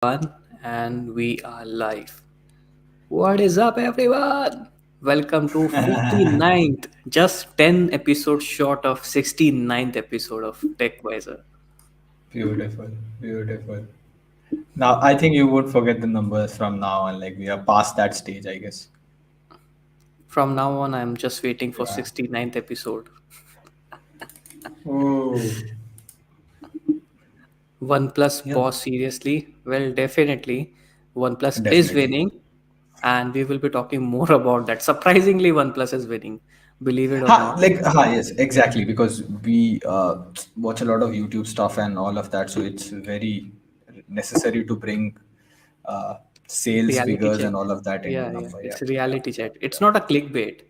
One, and we are live. What is up, everyone? Welcome to 59th, just 10 episodes short of 69th episode of TechWiser. Beautiful, beautiful. Now, I think you would forget the numbers from now on. Like, we are past that stage, I guess. From now on, I'm just waiting for Yeah. 69th episode. Oh, OnePlus yeah, boss, seriously? Well, definitely. OnePlus is definitely. winning, and we will be talking more about that. Surprisingly, OnePlus is winning, believe it or not. Yes, exactly. Because we watch a lot of YouTube stuff and all of that. So it's very necessary to bring uh, sales Reality figures check. and all of that into Yeah, yeah. number. Yeah, It's a yeah, reality check. yeah, It's yeah. not a clickbait.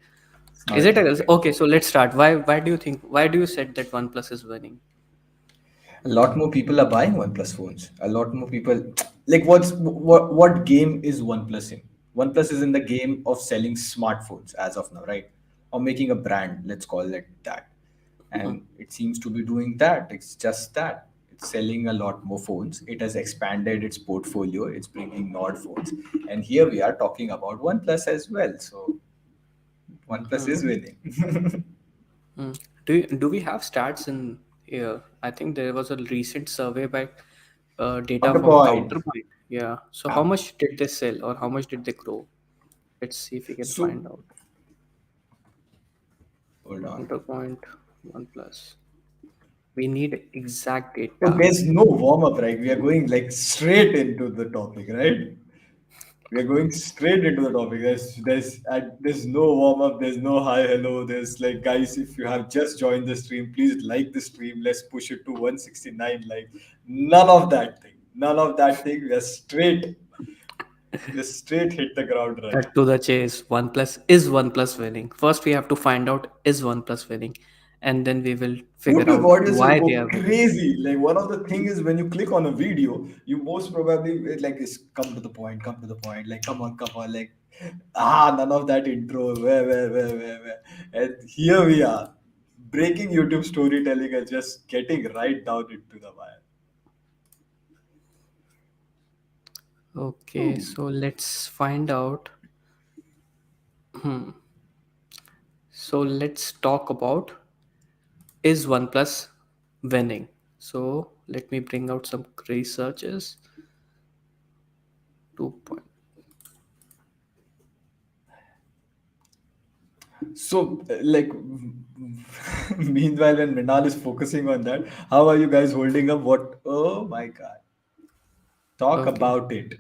It's not Is a it clickbait. okay? So let's start. Why do you think? Why do you said that OnePlus is winning? A lot more people are buying OnePlus phones. A lot more people like what game is OnePlus in? OnePlus is in the game of selling smartphones as of now, right? Or making a brand, let's call it that. Hmm. And it seems to be doing that. It's just that. It's selling a lot more phones. It has expanded its portfolio. It's bringing Nord phones. And here we are talking about OnePlus as well. So OnePlus Hmm. is winning. Hmm. Do we have stats in here? I think there was a recent survey by data from Counterpoint. Counterpoint. Yeah. So how Yeah. much did they sell or how much did they grow? Let's see if we can So find out. hold on. Counterpoint OnePlus. We need exact So data. there's no warm up, right? We are going like straight into the topic, right? We are going straight into the topic. There's no warm up. There's no hi hello. There's like guys, if you have just joined the stream, please like the stream. Let's push it to 169 likes. None of that thing. None of that thing. We are straight. We are straight hit the ground running. Cut to the chase. OnePlus is OnePlus winning. First, we have to find out is OnePlus winning, and then we will Who figure took out audience will why they go are winning. crazy. Like one of the thing is when you click on a video, you most probably like is come to the point, come to the point. Like come on, like none of that intro. Where. And here we are, breaking YouTube storytelling and just getting right down into the wire. Okay, so let's find out. So let's talk about is OnePlus winning. So let me bring out some researches. 2 point. So, like, meanwhile, when Minal is focusing on that, how are you guys holding up? What? Oh my God! Talk Okay, about it.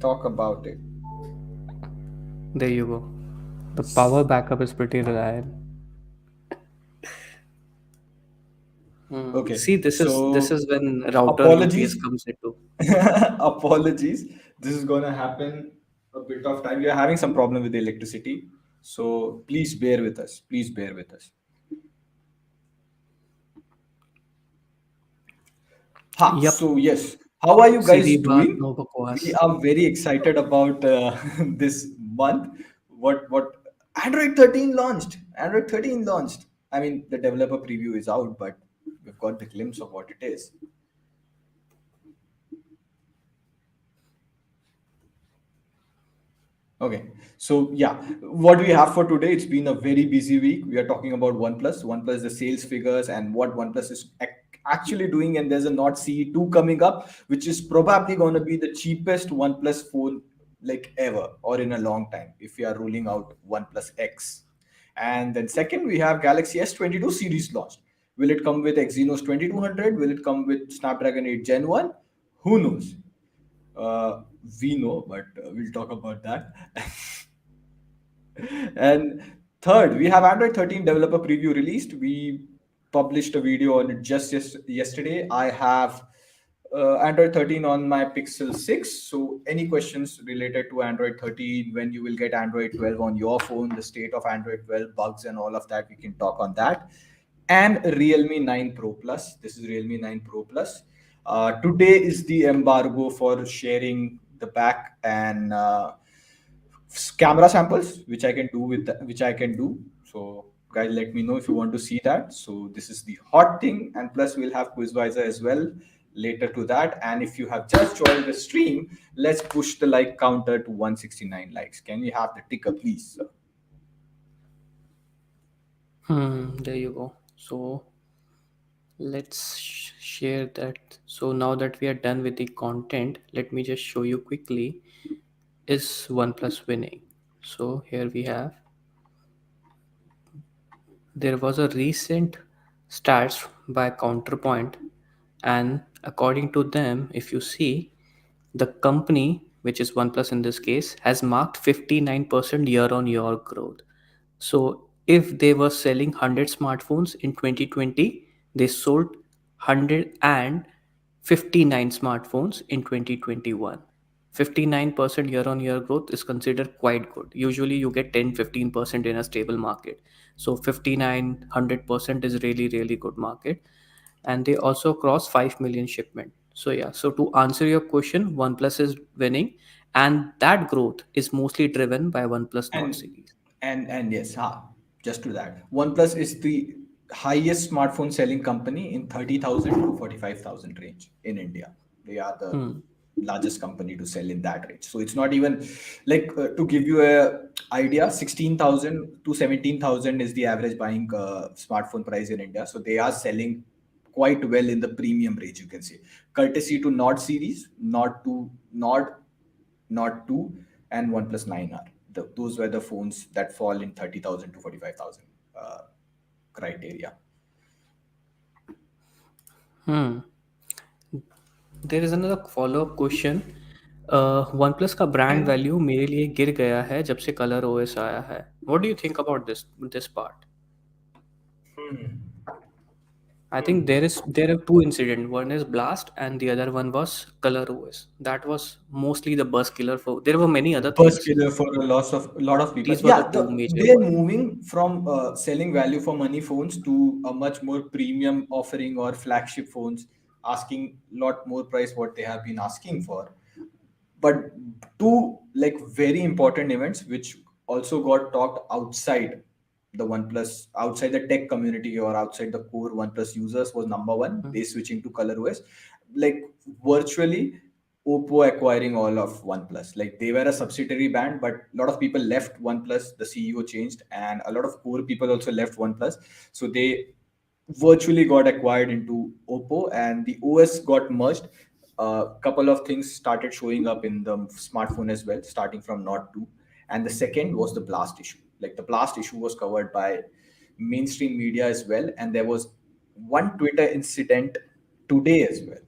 Talk about it. there you go. The power backup is pretty reliable. Okay, See, this so is when router UPS apologies. comes into. Apologies. This is gonna happen a bit of time. We are having some problem with the electricity. So please bear with us. Please bear with us. Yep. So yes. How are you Sidhi guys बात doing? no बकवास. We are very excited about this month. What Android 13 launched. Android 13 launched. I mean, the developer preview is out, but we've got the glimpse of what it is. Okay. So yeah, what we have for today, it's been a very busy week. We are talking about OnePlus, OnePlus, the sales figures and what OnePlus is actually doing. And there's a Nord CE2 coming up, which is probably going to be the cheapest OnePlus phone like ever or in a long time if we are ruling out OnePlus X. And then second, we have Galaxy S22 series launched. Will it come with Exynos 2200? Will it come with Snapdragon 8 Gen 1? Who knows? We know, but we'll talk about that. And third, we have Android 13 developer preview released. We published a video on it just yesterday. I have Android 13 on my Pixel 6. So, any questions related to Android 13, when you will get Android 12 on your phone, the state of Android 12, bugs, and all of that, we can talk on that. And Realme 9 Pro Plus. This is Realme 9 Pro Plus. Today is the embargo for sharing the back and camera samples, which I can do which I can do. So, guys, let me know if you want to see that. So, this is the hot thing, and plus we'll have Quizvisor as well. later to that. And if you have just joined the stream, let's push the like counter to 169 likes. Can we have the ticker, please, sir? There you go. So let's share that. So now that we are done with the content, let me just show you quickly, is OnePlus winning? So here we have, there was a recent stats by Counterpoint, and according to them, if you see, the company, which is OnePlus in this case, has marked 59% year on year growth. So if they were selling 100 smartphones in 2020, they sold 159 smartphones in 2021. 59% year on year growth is considered quite good. Usually you get 10-15% in a stable market. So 59-100% is really really good market. And they also cross 5 million shipment. So yeah, so to answer your question, OnePlus is winning, and that growth is mostly driven by OnePlus Nord And series. and yes, just to that, OnePlus is the highest smartphone selling company in 30,000 to 45,000 range in India. They are the Hmm. largest company to sell in that range. So it's not even like, to give you a idea, 16,000 to 17,000 is the average buying smartphone price in India. So they are selling quite well in the premium range, you can say, courtesy to Nord series, Nord 2, and OnePlus 9R. Those were the phones that fall in 30,000 to 45,000 criteria. Hmm. There is another follow-up question. OnePlus का brand And value मेरे लिए गिर गया है जब से colour OS आया है. What do you think about this part? I think there are two incidents. One is blast, and the other one was color OS. That was mostly the buzz killer. For there were many other buzz things. killer for a lot of people. These were the Yeah, two major they're ones. moving from selling value for money phones to a much more premium offering or flagship phones, asking a lot more price what they have been asking for. But two like very important events which also got talked outside the OnePlus, outside the tech community or outside the core OnePlus users, was number one, Hmm. they switching to ColorOS. Like virtually Oppo acquiring all of OnePlus. Like they were a subsidiary band, but a lot of people left OnePlus. The CEO changed, and a lot of core people also left OnePlus. So they virtually got acquired into Oppo, and the OS got merged. A couple of things started showing up in the smartphone as well, starting from Nord 2. And the second was the blast issue. Like the blast issue was covered by mainstream media as well, and there was one Twitter incident today as well.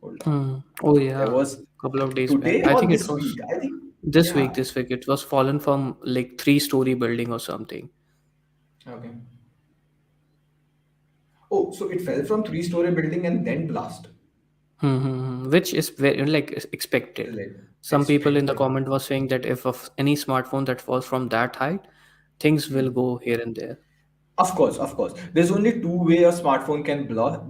Hold on. Oh There yeah, was couple of days back. today I or think it this was week. I think, this week. yeah. This week it was fallen from like three-story building or something. Okay. Oh, so it fell from three-story building and then blast. Which is very like expected. Like Some people in the expected. comment was saying that if of any smartphone that falls from that height, things will go here and there. Of course, of course. There's only two way a smartphone can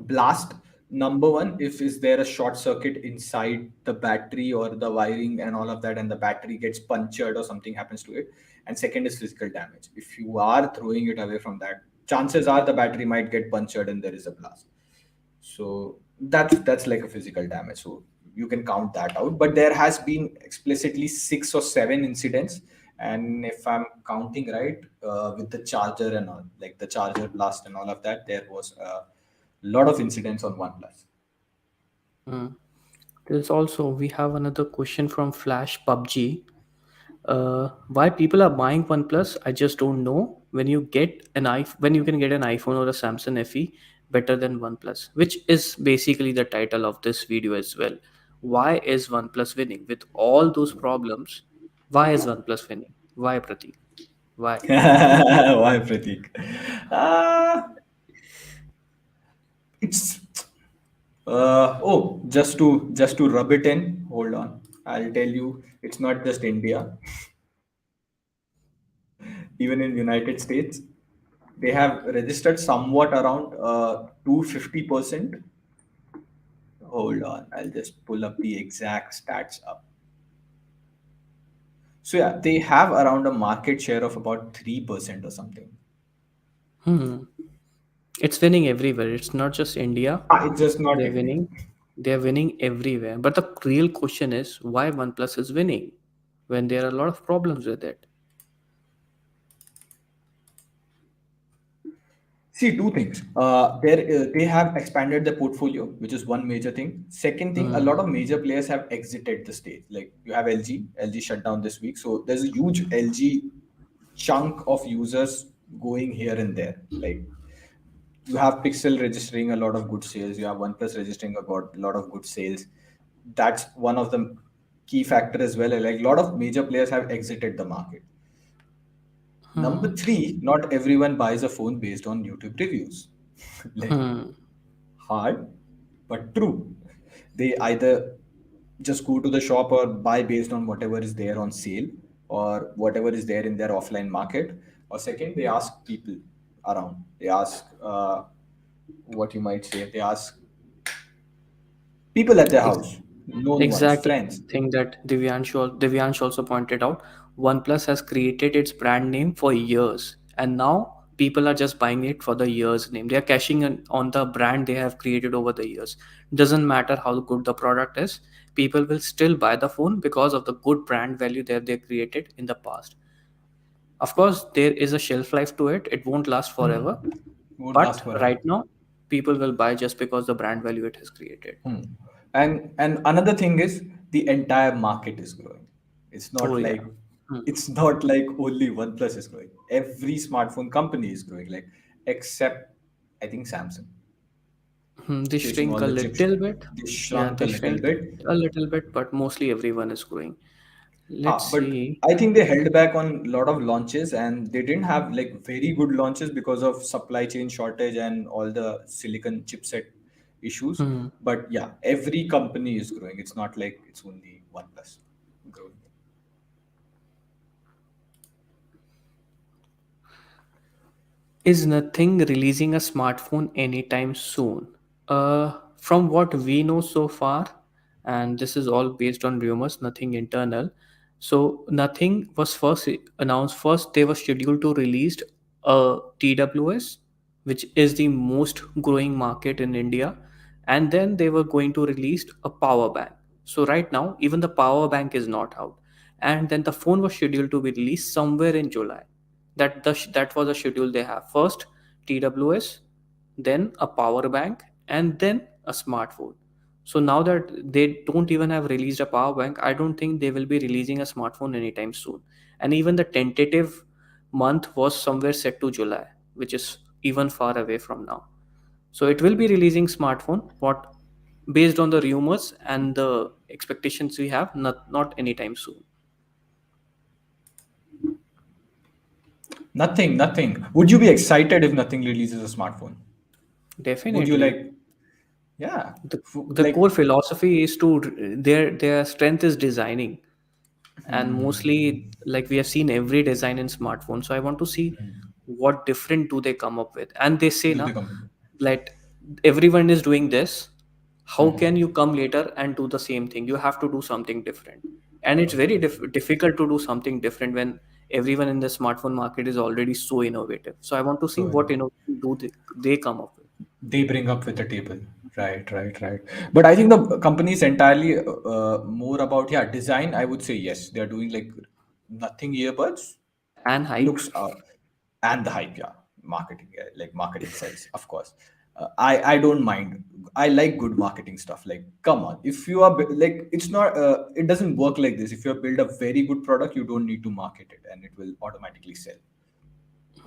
blast. Number one, if is there a short circuit inside the battery or the wiring and all of that, and the battery gets punctured or something happens to it. And second is physical damage. If you are throwing it away from that, chances are the battery might get punctured and there is a blast. So that's like a physical damage. So you can count that out. But there has been explicitly 6 or 7 incidents, and if I'm counting right, with the charger and all, like the charger blast and all of that, there was a lot of incidents on OnePlus. There's also we have another question from Flash PUBG. Why people are buying OnePlus, I just don't know. When you can get an iPhone or a Samsung FE better than OnePlus, which is basically the title of this video as well. Why is OnePlus winning with all those problems? Why is OnePlus winning? Why, Pratik? Why? Why, Pratik? Uh, it's just to rub it in. Hold on, I'll tell you. It's not just India. Even in United States, they have registered somewhat around 250%. Hold on, I'll just pull up the exact stats up. So yeah, they have around a market share of about 3% or something. Hmm. It's winning everywhere. It's not just India. It's just not They're India. winning. They are winning everywhere. But the real question is why OnePlus is winning when there are a lot of problems with it. See, two things. They have expanded their portfolio, which is one major thing. Second thing, a lot Hmm. of major players have exited the stage. Like you have LG. LG shut down this week, so there's a huge LG chunk of users going here and there. Like you have Pixel registering a lot of good sales. You have OnePlus registering a lot of good sales. That's one of the key factor as well. Like a lot of major players have exited the market. Number Hmm. three, not everyone buys a phone based on YouTube reviews. Like Hmm. hard, but true. They either just go to the shop or buy based on whatever is there on sale or whatever is there in their offline market. Or second, they ask people around. They ask what you might say. They ask people at their Ex- house, known ones, Exactly. friends. Thing that Divyansh also pointed out. OnePlus has created its brand name for years, and now people are just buying it for the years name. They are cashing in on the brand they have created over the years. Doesn't matter how good the product is, people will still buy the phone because of the good brand value that they created in the past. Of course, there is a shelf life to it. It won't last forever, Won't last but forever. right now, people will buy just because the brand value it has created. Hmm. And another thing is the entire market is growing. It's Oh not yeah. like Hmm. it's not like only OnePlus is growing. Every smartphone company is growing, like except I think Samsung, They chasing shrink all a the chip shit. little bit. They Yeah, shrunk a they little shrink bit. a little bit, but mostly everyone is growing. Let's But see. I think they held back on a lot of launches and they didn't have like very good launches because of supply chain shortage and all the silicon chipset issues. Hmm. But yeah, every company is growing. It's not like it's only OnePlus growing. Is nothing releasing a smartphone anytime soon? From what we know so far, and this is all based on rumors, nothing internal. So nothing was first announced. First, they were scheduled to release a TWS, which is the most growing market in India, and then they were going to release a power bank. So right now, even the power bank is not out, and then the phone was scheduled to be released somewhere in July. That was the schedule they have. First TWS, then a power bank, and then a smartphone. So now that they don't even have released a power bank, I don't think they will be releasing a smartphone anytime soon. And even the tentative month was somewhere set to July, which is even far away from now. So it will be releasing smartphone, what based on the rumors and the expectations we have, not anytime soon. Nothing, nothing. Would you be excited if nothing releases a smartphone? Would you Definitely. like, yeah, The core like, philosophy is to their strength is designing, and mostly like we have seen every design in smartphone, so I want to see what different do they come up with. And they say do now, they come? like, everyone is doing this, how can you come later and do the same thing? You have to do something different, and it's very difficult to do something different when everyone in the smartphone market is already so innovative. So I want to see So what innovation do they come up with. they bring up with the table. Right, right, right. But I think the company is entirely more about, yeah, design. I would say yes, they're doing like nothing earbuds And hype. looks and the hype, yeah, marketing, yeah, like marketing sells, of course. I don't mind. I like good marketing stuff. Like, come on, if you are like, it's not. It doesn't work like this. If you build a very good product, you don't need to market it, and it will automatically sell.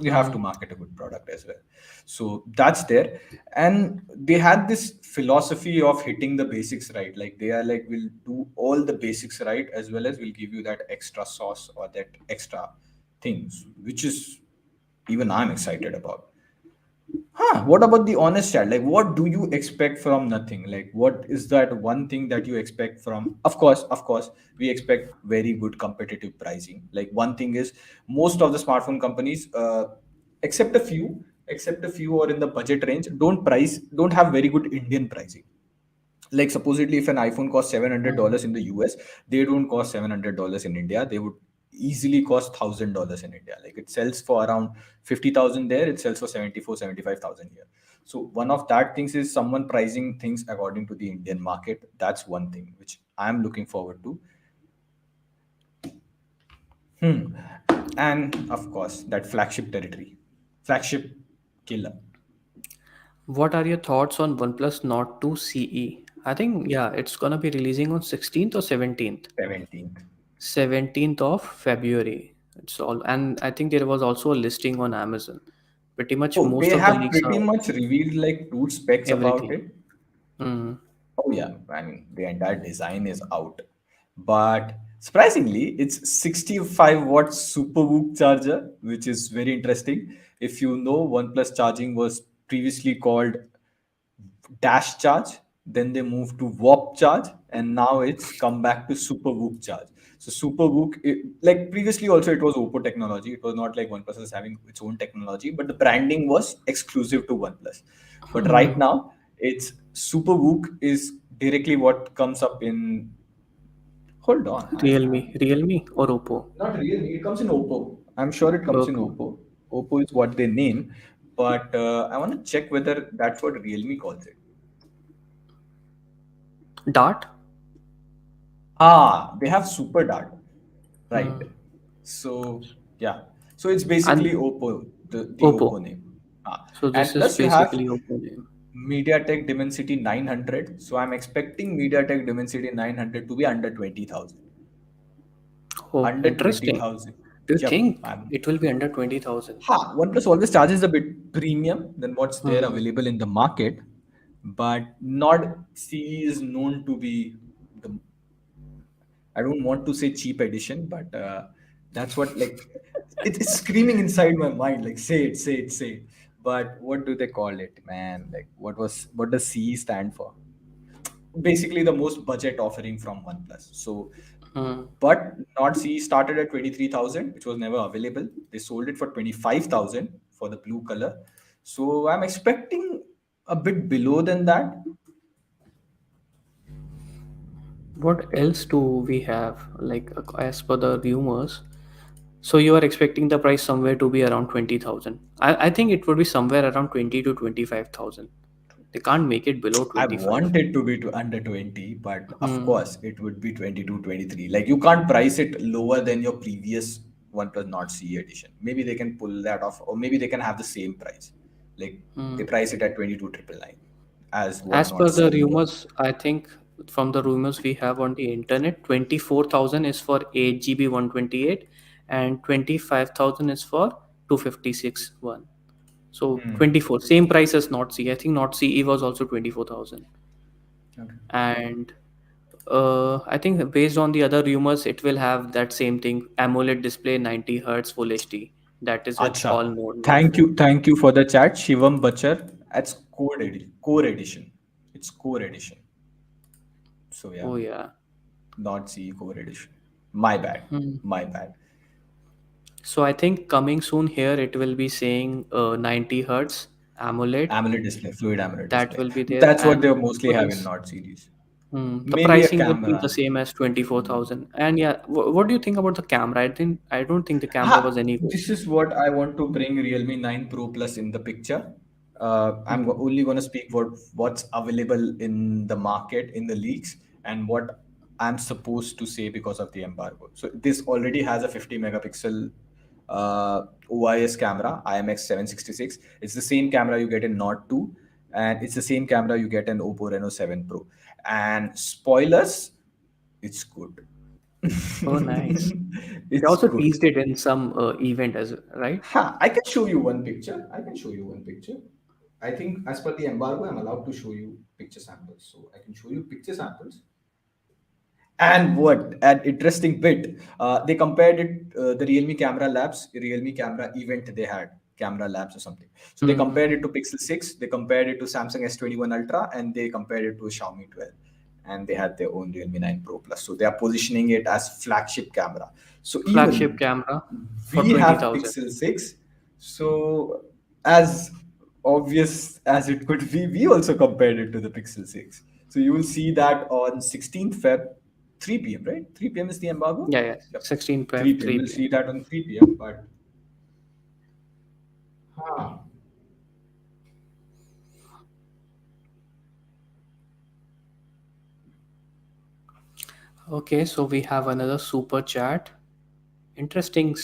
You have to Hmm. market a good product as well. So that's there. And they had this philosophy of hitting the basics right. Like they are like, we'll do all the basics right, as well as we'll give you that extra sauce or that extra things, which is even I'm excited about. Huh, what about the honest chat? Like, what do you expect from nothing? Like, what is that one thing that you expect from? Of course, we expect very good competitive pricing. Like, one thing is most of the smartphone companies, except a few, except a few or in the budget range, don't have very good Indian pricing. Like supposedly if an iPhone costs $700 in the US, they don't cost $700 in India. They would easily cost $1,000 in India. Like it sells for around 50,000 there, it sells for 74, 75,000 here. So one of that things is someone pricing things according to the Indian market. That's one thing which I'm looking forward to. Hmm. And of course, that flagship territory, flagship killer, What are your thoughts on OnePlus Nord 2 CE? I think yeah, it's gonna be releasing on 16th or 17th. 17th. 17th of February. It's all, and I think there was also a listing on Amazon. Pretty much Oh, they most of the have leaks pretty are much revealed like two specs about everything. it. Mm. Oh yeah, I mean the entire design is out. But surprisingly, it's 65-watt super VOOC charger, which is very interesting. If you know, OnePlus charging was previously called dash charge, then they moved to warp charge, and now it's come back to super VOOC charge. So super VOOC, like previously also it was Oppo technology. It was not like OnePlus is having its own technology, but the branding was exclusive to OnePlus. But right Mm. now, it's super VOOC is directly what comes up in. Hold on, I have Realme or Oppo? not really. It comes in Oppo. I'm sure it comes in Okay. Oppo. Oppo is what they name, but I want to check whether that's what Realme calls it. Dart? Ah, they have Super Dart, right? Mm. So yeah, so it's basically And Oppo, the Oppo. Oppo name. So And this is plus you have basically Oppo name. MediaTek Dimensity 900. So I'm expecting MediaTek Dimensity 900 to be under 20,000. Oh, Under interesting. 20,000. Do you Yep. think it will be under 20,000? OnePlus always charges a bit premium than what's there Hmm. available in the market, but Nord CE is known to be the, I don't want to say cheap edition, but that's what like it's screaming inside my mind. Like say it, say it, say it. But what do they call it, man? Like what does CE stand for? Basically, the most budget offering from OnePlus. So, Hmm. but Nord CE started at 23,000, which was never available. They sold it for 25,000 for the blue color. So I'm expecting a bit below than that. What else do we have? Like as per the rumors, so you are expecting the price somewhere to be around 20,000. I think it would be somewhere around 20 to 25,000. They can't make it below I 25. want it to be to under 20, but of Hmm. course it would be 22, 23. Like you can't price it lower than your previous OnePlus Nord CE edition. Maybe they can pull that off, or maybe they can have the same price. Like Hmm. they price it at 22,999 as what As Nord per the CE was. rumors, I think from the rumors we have on the internet, 24,000 is for 8 GB 128 and 25,000 is for 256 one. So Hmm. 24, same price as Not C. I think Not CE was also 24,000. Okay. And I think based on the other rumors, it will have that same thing, AMOLED display, 90 hertz full HD. That is it, all Acha. Nord 4. Thank you for the chat. Shivam Bachar. That's core edition. It's core edition. So yeah, Oh yeah. not CE core edition. My bad. Hmm. My bad. So I think coming soon here, it will be saying 90 hertz AMOLED. AMOLED display, fluid AMOLED That display. will be there, That's what and they the mostly have in price. Nord series. The Maybe a pricing will be the camera. same as 24,000. And yeah, what do you think about the camera? I don't think the camera was Ha! any good. This is what I want to bring Realme 9 Pro Plus in the picture. Hmm. Only going to speak what's available in the market in the leaks and what I'm supposed to say because of the embargo. So this already has a 50 megapixel OIS camera, IMX 766. It's the same camera you get in Nord 2, and it's the same camera you get in Oppo Reno 7 Pro. And spoilers, it's good. Oh, nice. They It's also good. teased it in some event as well, right? Ha, I can show you one picture. I can show you one picture. I think as per the embargo, I'm allowed to show you picture samples. So I can show you picture samples. And what an interesting bit. They compared it, the Realme Camera Labs, Realme Camera event they had, Camera Labs or something. So they Hmm. compared it to Pixel 6, they compared it to Samsung S21 Ultra, and they compared it to Xiaomi 12. And they had their own Realme 9 Pro Plus. So they are positioning it as flagship camera. So Flagship even camera for we have 20,000. Pixel 6. So as obvious as it could be, we also compared it to the Pixel 6. So you will see that on 16th Feb, 3 p.m., right? 3 p.m. is the embargo? Yeah, yeah. Yep. 16 Feb, 3 p.m. We'll 3 p.m. see that on 3 p.m. But huh, Okay, so we have another super chat. Interesting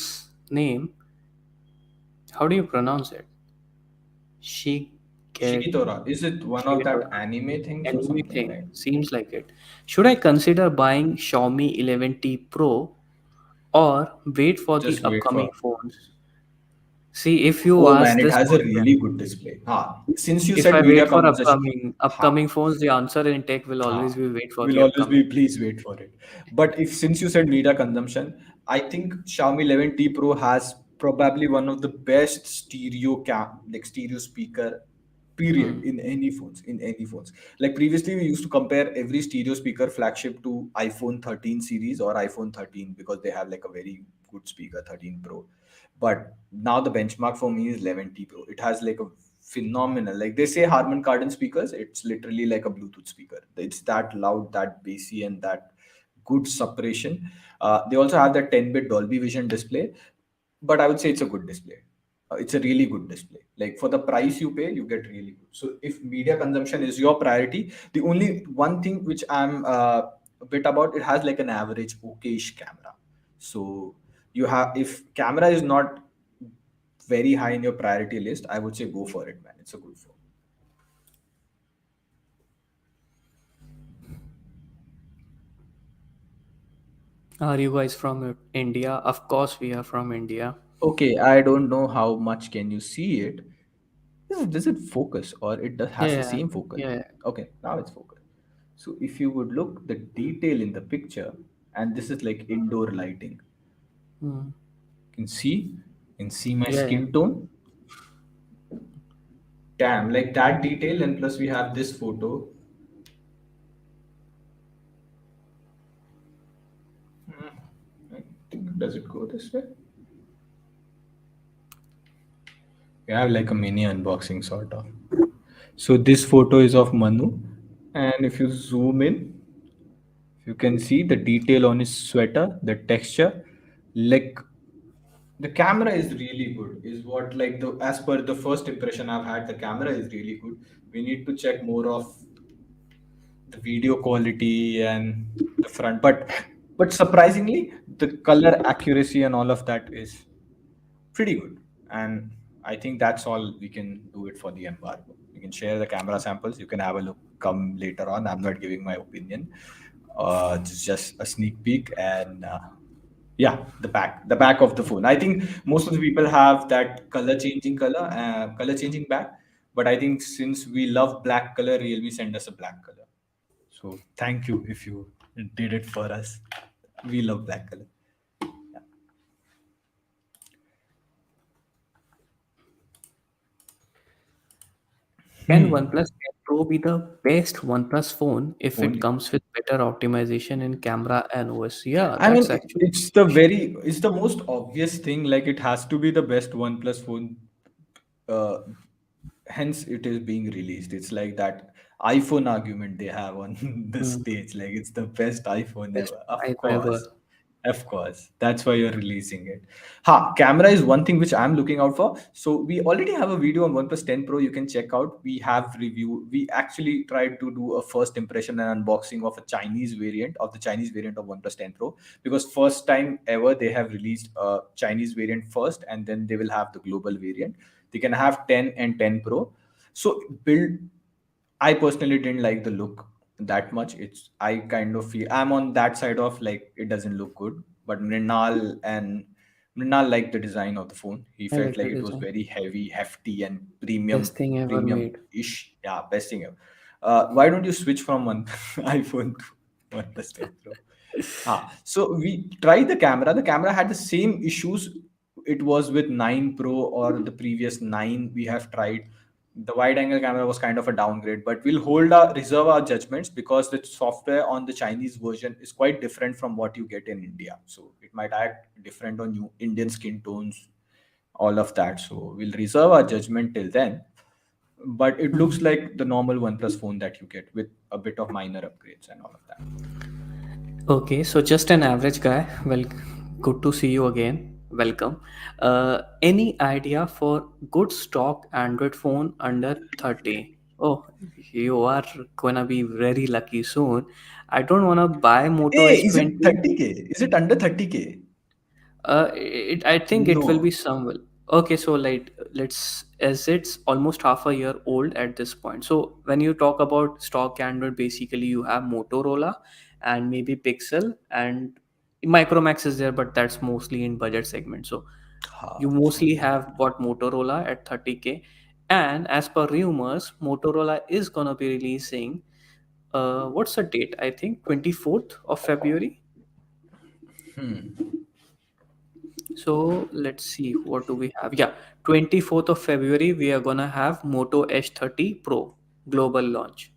name. How do you pronounce it? She get Shigitora, is it one of that anime things or anime something thing. like? Seems like it. Should I consider buying Xiaomi 11T Pro or wait for the Just wait upcoming for. phones? See, if you Oh man, ask it this has a question, really good display. Since you if said I media wait for conversation, upcoming phones, the answer in tech will ha, always be wait for will the always upcoming. be please wait for it. But if since you said media consumption, I think Xiaomi 11T Pro has probably one of the best stereo speaker period Hmm. in any phones. Like previously we used to compare every stereo speaker flagship to iPhone 13 series or iPhone 13 because they have like a very good speaker 13 Pro. But now the benchmark for me is 11T Pro. It has like a phenomenal, like they say Harman Kardon speakers, it's literally like a Bluetooth speaker. It's that loud, that bassy, and that good suppression. They also have that 10-bit Dolby Vision display, but I would say it's a good display. It's a really good display. Like for the price you pay, you get really good. So if media consumption is your priority, the only one thing which I'm a bit about, it has like an average okayish camera. So you have, if camera is not very high in your priority list, I would say go for it, man. It's a good phone. Are you guys from India? Of course, we are from India. Okay, I don't know how much can you see it. Does it focus or it does has the Yeah, same focus? yeah. Okay, now it's focused. So if you would look the detail in the picture, and this is like indoor lighting, Hmm. you can see my Yeah, yeah. skin tone. Damn, like that detail, and plus we have this photo. I think, does it go this way? We have like a mini unboxing sort of. So this photo is of Manu, and if you zoom in, you can see the detail on his sweater, the texture. Like the camera is really good. Is what, like, the as per the first impression I've had, the camera is really good. We need to check more of the video quality and the front, but surprisingly, the color accuracy and all of that is pretty good. And I think that's all we can do it for the embargo. You can share the camera samples. You can have a look. Come later on. I'm not giving my opinion. It's just a sneak peek, and yeah, the back of the phone. I think most of the people have that color changing back. But I think since we love black color, Realme send us a black color. So thank you if you did it for us. We love black color. Can OnePlus 10 Pro be the best OnePlus phone if it Only. comes with better optimization in camera and OS? Yeah, I that's mean, actually it's the most obvious thing. Like it has to be the best OnePlus phone. Uh, Hence, it is being released. It's like that iPhone argument they have on the hmm, stage. Like it's the best iPhone best ever. iPhone ever. Of course. That's why you're releasing it. Camera is one thing which I'm looking out for. So we already have a video on OnePlus 10 Pro. You can check out. We have review. We actually tried to do a first impression and unboxing of a Chinese variant of OnePlus 10 Pro, because first time ever they have released a Chinese variant first, and then they will have the global variant. They can have 10 and 10 Pro. So build. I personally didn't like the look that much. I kind of feel I'm on that side of like it doesn't look good. But Mrinal liked the design of the phone. He I felt like like the it was design. very heavy, hefty, and Best thing ever premium made. ish. Yeah, best thing ever. Why don't you switch from one iPhone to one plus 10 Pro? So we tried the camera. The camera had the same issues it was with 9 Pro or the previous 9 we have tried. The wide angle camera was kind of a downgrade, but we'll reserve our judgments because the software on the Chinese version is quite different from what you get in India. So it might act different on you, Indian skin tones, all of that. So we'll reserve our judgment till then. But it looks Hmm. like the normal OnePlus phone that you get with a bit of minor upgrades and all of that. Okay, so just an average guy. Well, good to see you again. Welcome. Any idea for good stock Android phone under 30? Oh, you are gonna be very lucky soon. I don't want to buy Moto Hey, is it S20. 30K? Is it under 30K? I think it will be No. somewhere. Okay, so like let's as it's almost half a year old at this point. So when you talk about stock Android, basically you have Motorola and maybe Pixel and Micromax is there, but that's mostly in budget segment. So you So mostly have what Motorola at 30K, and as per rumors, Motorola is gonna be releasing. What's the date? I think 24th of February. So let's see, what do we have? Yeah, 24th of February, we are gonna have Moto H30 Pro global launch.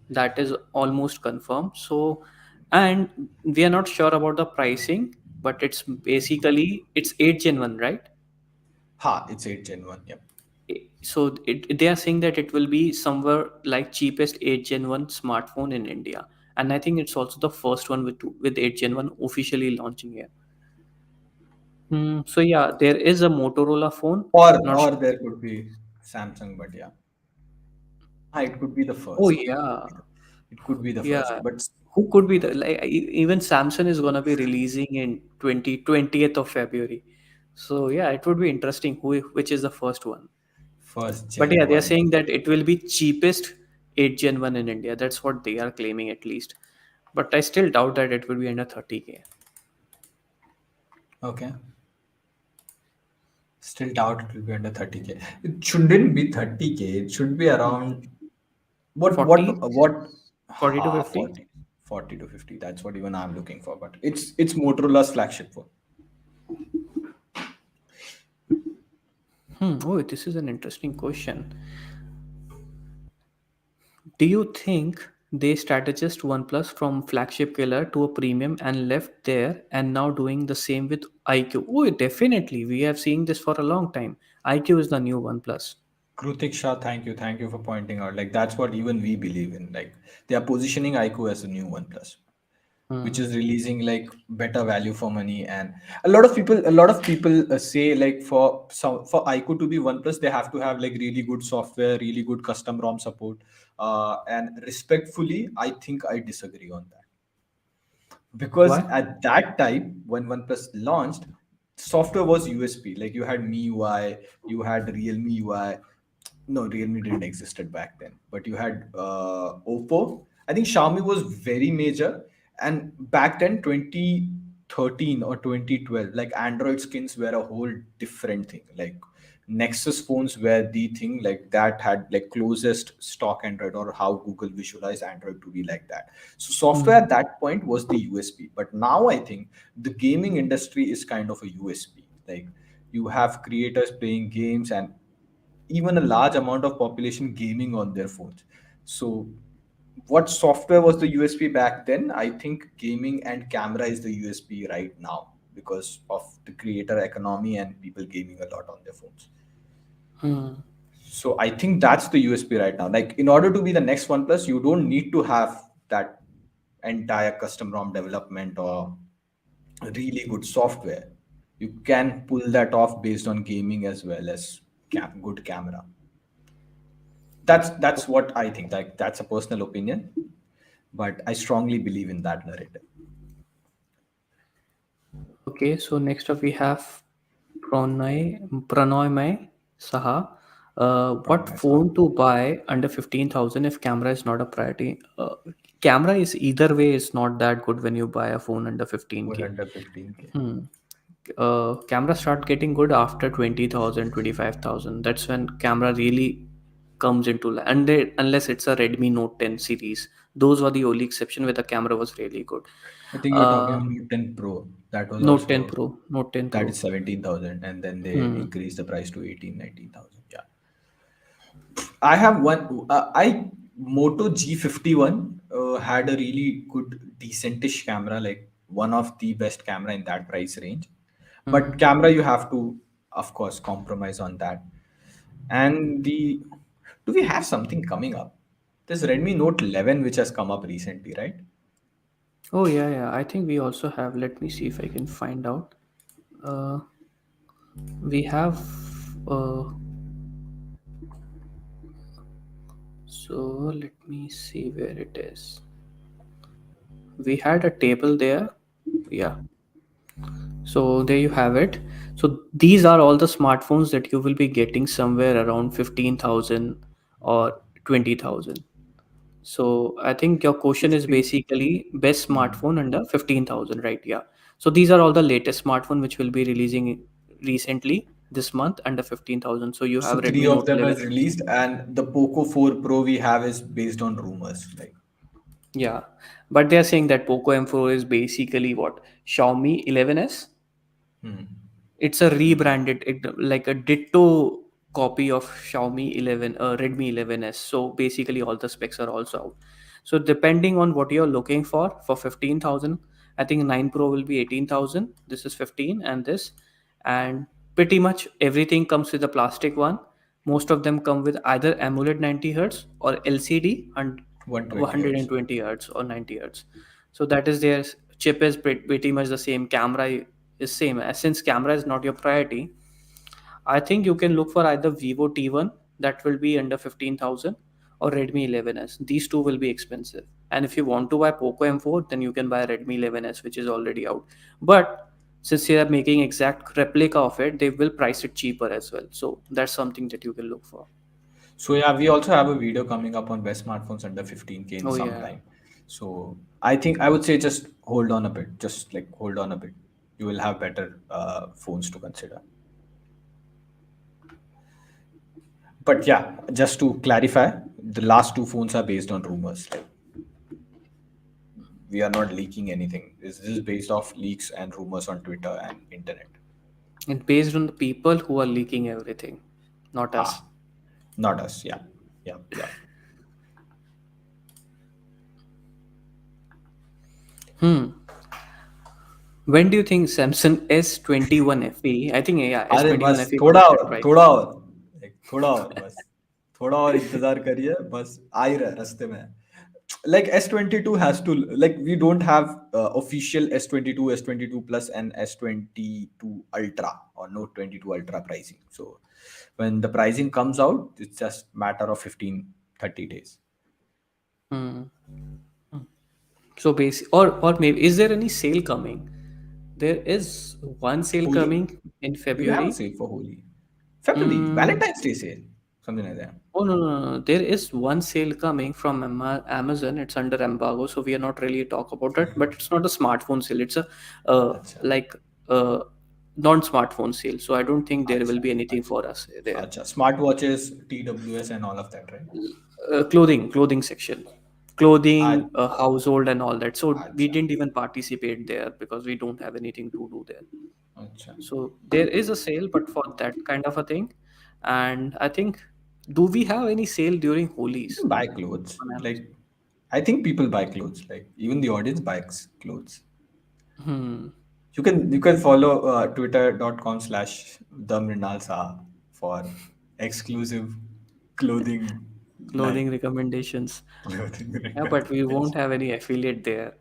That is almost confirmed. So, and we are not sure about the pricing, but it's basically it's 8 Gen 1, right? it's 8 Gen 1. Yep. So they are saying that it will be somewhere like cheapest 8 Gen 1 smartphone in India. And I think it's also the first one with 8 Gen 1 officially launching here. So yeah, there is a Motorola phone. Not Or there could be Samsung, but yeah. It could be the Oh first. yeah, It could be the first. yeah. But Who could be the like even Samsung is gonna be releasing in 20th of February. So yeah, it would be interesting which is the first one. first But Gen yeah, they are 1. saying that it will be cheapest 8 Gen 1 in India. That's what they are claiming at least. But I still doubt that it will be under 30K. Okay. Still doubt it will be under 30K. It shouldn't be 30K. It should be around 40, what 40 to 50. 40 to 50. That's what even I'm looking for. But it's Motorola's flagship phone. Oh, this is an interesting question. Do you think they strategized OnePlus from flagship killer to a premium and left there and now doing the same with iQOO? Oh, definitely. We have seen this for a long time. iQOO is the new OnePlus. Krutik Shah, thank you for pointing out. Like that's what even we believe in. Like they are positioning iQOO as a new OnePlus, which Hmm. is releasing like better value for money. And a lot of people say like for iQOO to be OnePlus, they have to have like really good software, really good custom ROM support. And respectfully, I think I disagree on that because Why? at that time when OnePlus launched, software was USP. Like you had MIUI, you had Realme UI. No, Realme didn't existed back then, but you had Oppo. I think Xiaomi was very major, and back then, 2013 or 2012, like Android skins were a whole different thing. Like Nexus phones were the thing like that had like closest stock Android or how Google visualized Android to be like that. So software Hmm. at that point was the USP, but now I think the gaming industry is kind of a USP. Like you have creators playing games and even a large amount of population gaming on their phones. So what software was the USP back then? I think gaming and camera is the USP right now because of the creator economy and people gaming a lot on their phones. Hmm. So I think that's the USP right now. Like in order to be the next OnePlus, you don't need to have that entire custom ROM development or really good software. You can pull that off based on gaming as well as good camera. That's what I think. Like that's a personal opinion, but I strongly believe in that narrative. Okay, so next up we have Pranoy Saha. What Promise, huh? phone to buy under 15,000 if camera is not a priority? Camera is either way is not that good when you buy a phone under Phone 15K. under 15K. Hmm. Camera start getting good after 20,000, 25,000. That's when camera really comes into and unless it's a Redmi Note 10 series. Those were the only exception where the camera was really good. I think you're talking Uh, about Note 10 Pro. That was Note 10 also Pro, Note 10 that Pro. is 17,000, and then they Hmm. increased the price to 18, 19,000. Yeah. I have one. I Moto G51 had a really good, decentish camera, like one of the best camera in that price range. But Hmm. camera, you have to, of course, compromise on that. And the do we have something coming up? This Redmi Note 11, which has come up recently, right? Oh yeah, yeah. I think we also have. Let me see if I can find out. Uh, we have. Uh, so let me see where it is. We had a table there. Yeah. So there you have it. So these are all the smartphones that you will be getting somewhere around 15,000 or 20,000. So I think your question is 15. basically best Hmm. smartphone under 15,000, right? Yeah. So these are all the latest smartphone which will be releasing recently this month under 15,000. So you So have three Redmi of Note them 11. is released, and the Poco 4 Pro we have is based on rumors. Like, Yeah. But they are saying that Poco M4 is basically what? Xiaomi 11s. hmm. It's a Hmm. rebranded, like a ditto copy of Xiaomi 11, Redmi 11s. So basically, all the specs are also out. So depending on what you're looking for 15,000, I think 9 Pro will be 18,000. This is 15, and this, and pretty much everything comes with a plastic one. Most of them come with either AMOLED 90 hertz or LCD and 120 hertz. 120 hertz or 90 hertz. So that is their chip is pretty much the same. Camera is same. Since camera is not your priority, I think you can look for either Vivo T1, that will be under 15,000, or Redmi 11s. These two will be expensive. And if you want to buy Poco M4, then you can buy Redmi 11s, which is already out. But since they are making exact replica of it, they will price it cheaper as well. So that's something that you can look for. So yeah, we also have a video coming up on best smartphones under 15K in Oh some yeah. time. So I think I would say just hold on a bit. Just like hold on a bit. You will have better phones to consider. But yeah, just to clarify, the last two phones are based on rumors. Like, we are not leaking anything. This is based off leaks and rumors on Twitter and internet. It's based on the people who are leaking everything, not us. Ah, not us. Yeah, yeah, yeah. Hmm. When do you think Samsung S21 FE? I think yeah, अरे S21 बस FE थोड़ा comes at और price. थोड़ा और थोड़ा और बस थोड़ा और इंतजार करिए बस आ ही रहा है रास्ते में like S22 has to like we don't have official S22 S22 plus and S22 ultra or Note 22 ultra pricing, so when the pricing comes out it's just matter of 15-30 days. Hmm. So basic, or maybe is there any sale coming? There is one sale Holi, coming in do they have a February. sale for Holi? February Mm, Valentine's Day sale, something like that. oh no, no, no, no. There is one sale coming from Amazon. It's under embargo, so we are not really talk about it. But it's not a smartphone sale. It's a अच्छा like uh, non-smartphone sale. So I don't think there will अच्छा be anything अच्छा for us there. अच्छा smartwatches, TWS and all of that, right? Clothing section, clothing, अच्छा household, and all that. So we अच्छा didn't even participate there because we don't have anything to do there. अच्छा. So there is a sale, but for that kind of a thing. And I think, do we have any sale during You Holi's can buy clothes. on Amazon? Like, I think people buy clothes. Like, even the audience buys clothes. Hmm. You can follow twitter.com/the Mrinal Saha for exclusive clothing Clothing recommendations. clothing Yeah, but we won't recommendation. have any affiliate there.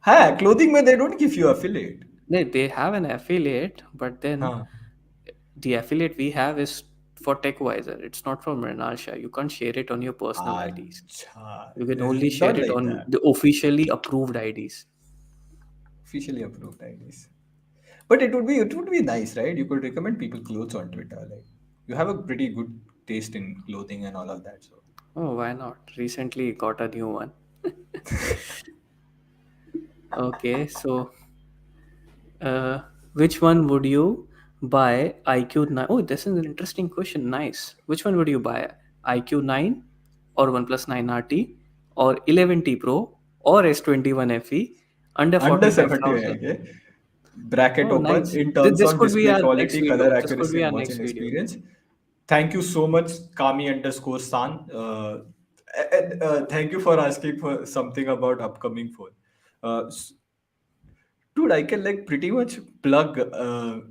Hi, clothing where they don't give you affiliate. They have an affiliate, but then Huh. the affiliate we have is for TechWiser. It's not from Mrinal Shah. You can't share it on your personal IDs. Acha. You can only It's share not it like on that. the officially approved IDs. Officially approved IDs. But it would be nice, right? You could recommend people clothes on Twitter. Like you have a pretty good taste in clothing and all of that. So Oh, why not? Recently got a new one. Okay, so uh, which one would you buy? iQOO 9. Oh, this is an interesting question. Nice. Which one would you buy? iQOO 9 or OnePlus 9 RT or 11T Pro or S21 FE under under 70 45,000? okay. Bracket Oh, open nice. in terms This on could be display our next quality, color video. This could accuracy, be and our next watching video. experience. Thank you so much, Kami underscore San. And thank you for asking for something about upcoming phone. Dude, I can like pretty much plug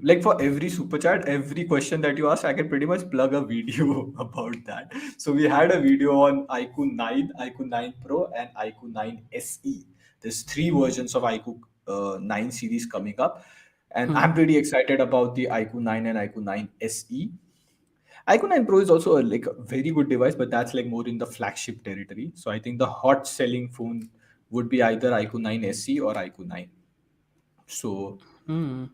like for every super chat, every question that you ask, I can pretty much plug a video about that. So we had a video on iQOO 9, iQOO 9 Pro, and iQOO 9 SE. There's three versions of iQOO 9 series coming up, and Hmm. I'm pretty excited about the iQOO 9 and iQOO 9 SE. iQOO 9 Pro is also like a very good device, but that's like more in the flagship territory. So I think the hot selling phone would be either iQOO 9 SE or iQOO 9. So, Hmm.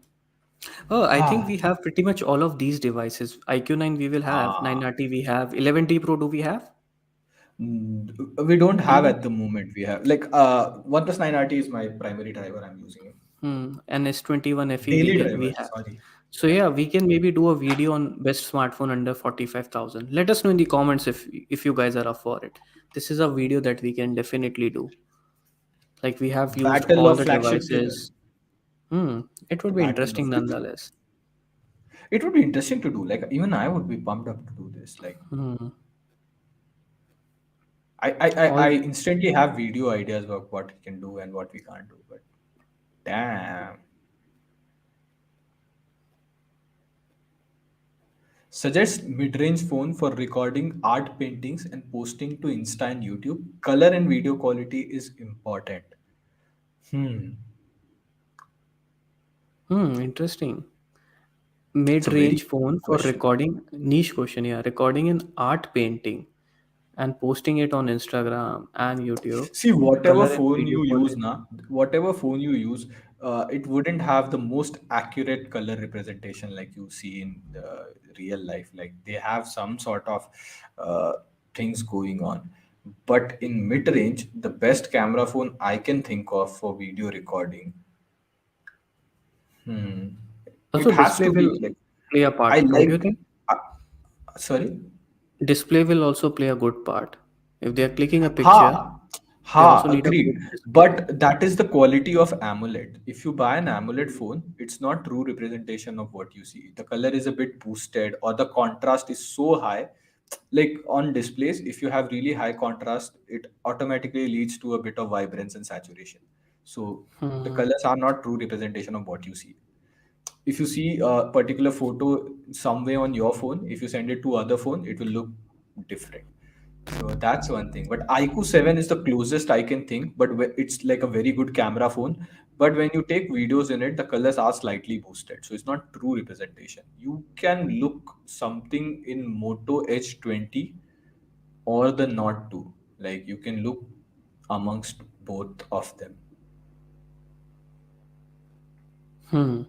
Oh, I think we have pretty much all of these devices. IQ9 we will have, ah, 9RT we have, 11T Pro do we have? we don't have at the 11T. moment. We have like OnePlus 9 RT is my primary driver. I'm using it. And S21 FE Daily we driver. have. Sorry. So Yeah. yeah, we can maybe do a video on best smartphone under 45,000. Let us know in the comments if you guys are up for it. This is a video that we can definitely do. Like we have used Battle all of the flagship killer. devices. Hmm. It would be Battle of interesting flagship. nonetheless. It would be interesting to do. Like even I would be pumped up to do this. Like Hmm. I All instantly have video ideas about what we can do and what we can't do. But damn. Suggest mid-range phone for recording art paintings and posting to Insta and YouTube. Color and video quality is important. Hmm. interesting. It's a very Mid-range good phone for question. recording niche question, yeah, recording an art painting and posting it on Instagram and YouTube. See, whatever Color and phone video you use quality. now, whatever phone you use, it wouldn't have the most accurate color representation like you see in real life. Like they have some sort of uh, things going on. But in mid range, the best camera phone I can think of for video recording, hmm, it Also, has display to will be like play a I part, don't you like. think? Uh, Sorry. Display will also play a good part. If they are clicking a picture, Ha, they also need a agreed. good display. But that is the quality of AMOLED. If you buy an AMOLED phone, it's not true representation of what you see. The color is a bit boosted, or the contrast is so high. Like on displays, if you have really high contrast, it automatically leads to a bit of vibrance and saturation. So the Hmm. colors are not true representation of what you see. If you see a particular photo somewhere on your phone, if you send it to other phone, it will look different. So that's one thing. But iQOO 7 is the closest I can think, but it's like a very good camera phone. But when you take videos in it, the colors are slightly boosted. So it's not true representation. You can look something in Moto H20 or the Nord 2. Like you can look amongst both of them. Hmm.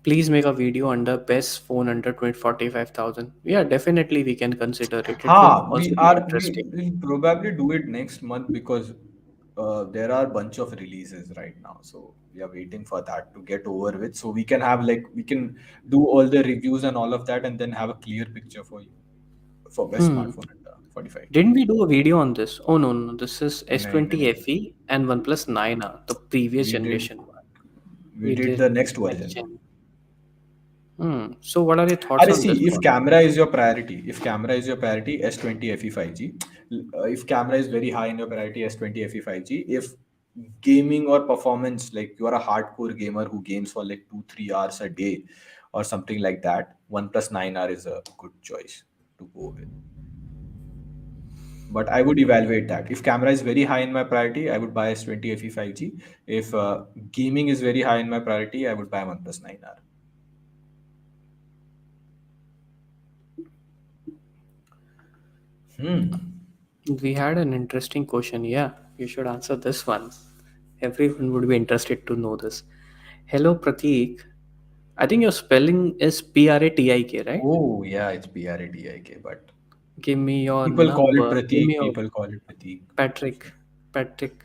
Please make a video under best phone under 45,000. Yeah, definitely we can consider it. It will Ha, also be we interesting. will probably do it next month because there are a bunch of releases right now. So we are waiting for that to get over with. So we can have like we can do all the reviews and all of that and then have a clear picture for you for best Hmm. smartphone under 45K. Didn't we do a video on this? Oh no, no, this is No, no, S20 FE and OnePlus 9R, the previous we did generation one. we We did did the next next version. gen. So what are your thoughts Are on this see if one? camera is your priority, if camera is your priority, S20 FE 5G. If camera is very high in your priority, S20 FE 5G. If gaming or performance, like you are a hardcore gamer who games for like 2 3 hours a day or something like that, OnePlus 9R is a good choice to go with. But I would evaluate that. If camera is very high in my priority, I would buy S20 FE 5G. If gaming is very high in my priority, I would buy OnePlus 9R. Hmm. We had an interesting question. Yeah, you should answer this one. Everyone would be interested to know this. Hello, Prateek. I think your spelling is Pratik, right? Oh, yeah, it's PRADIK, but Give me your people call it number. Give me Pratik, your people call it Pratik. So, Patrick. Patrick.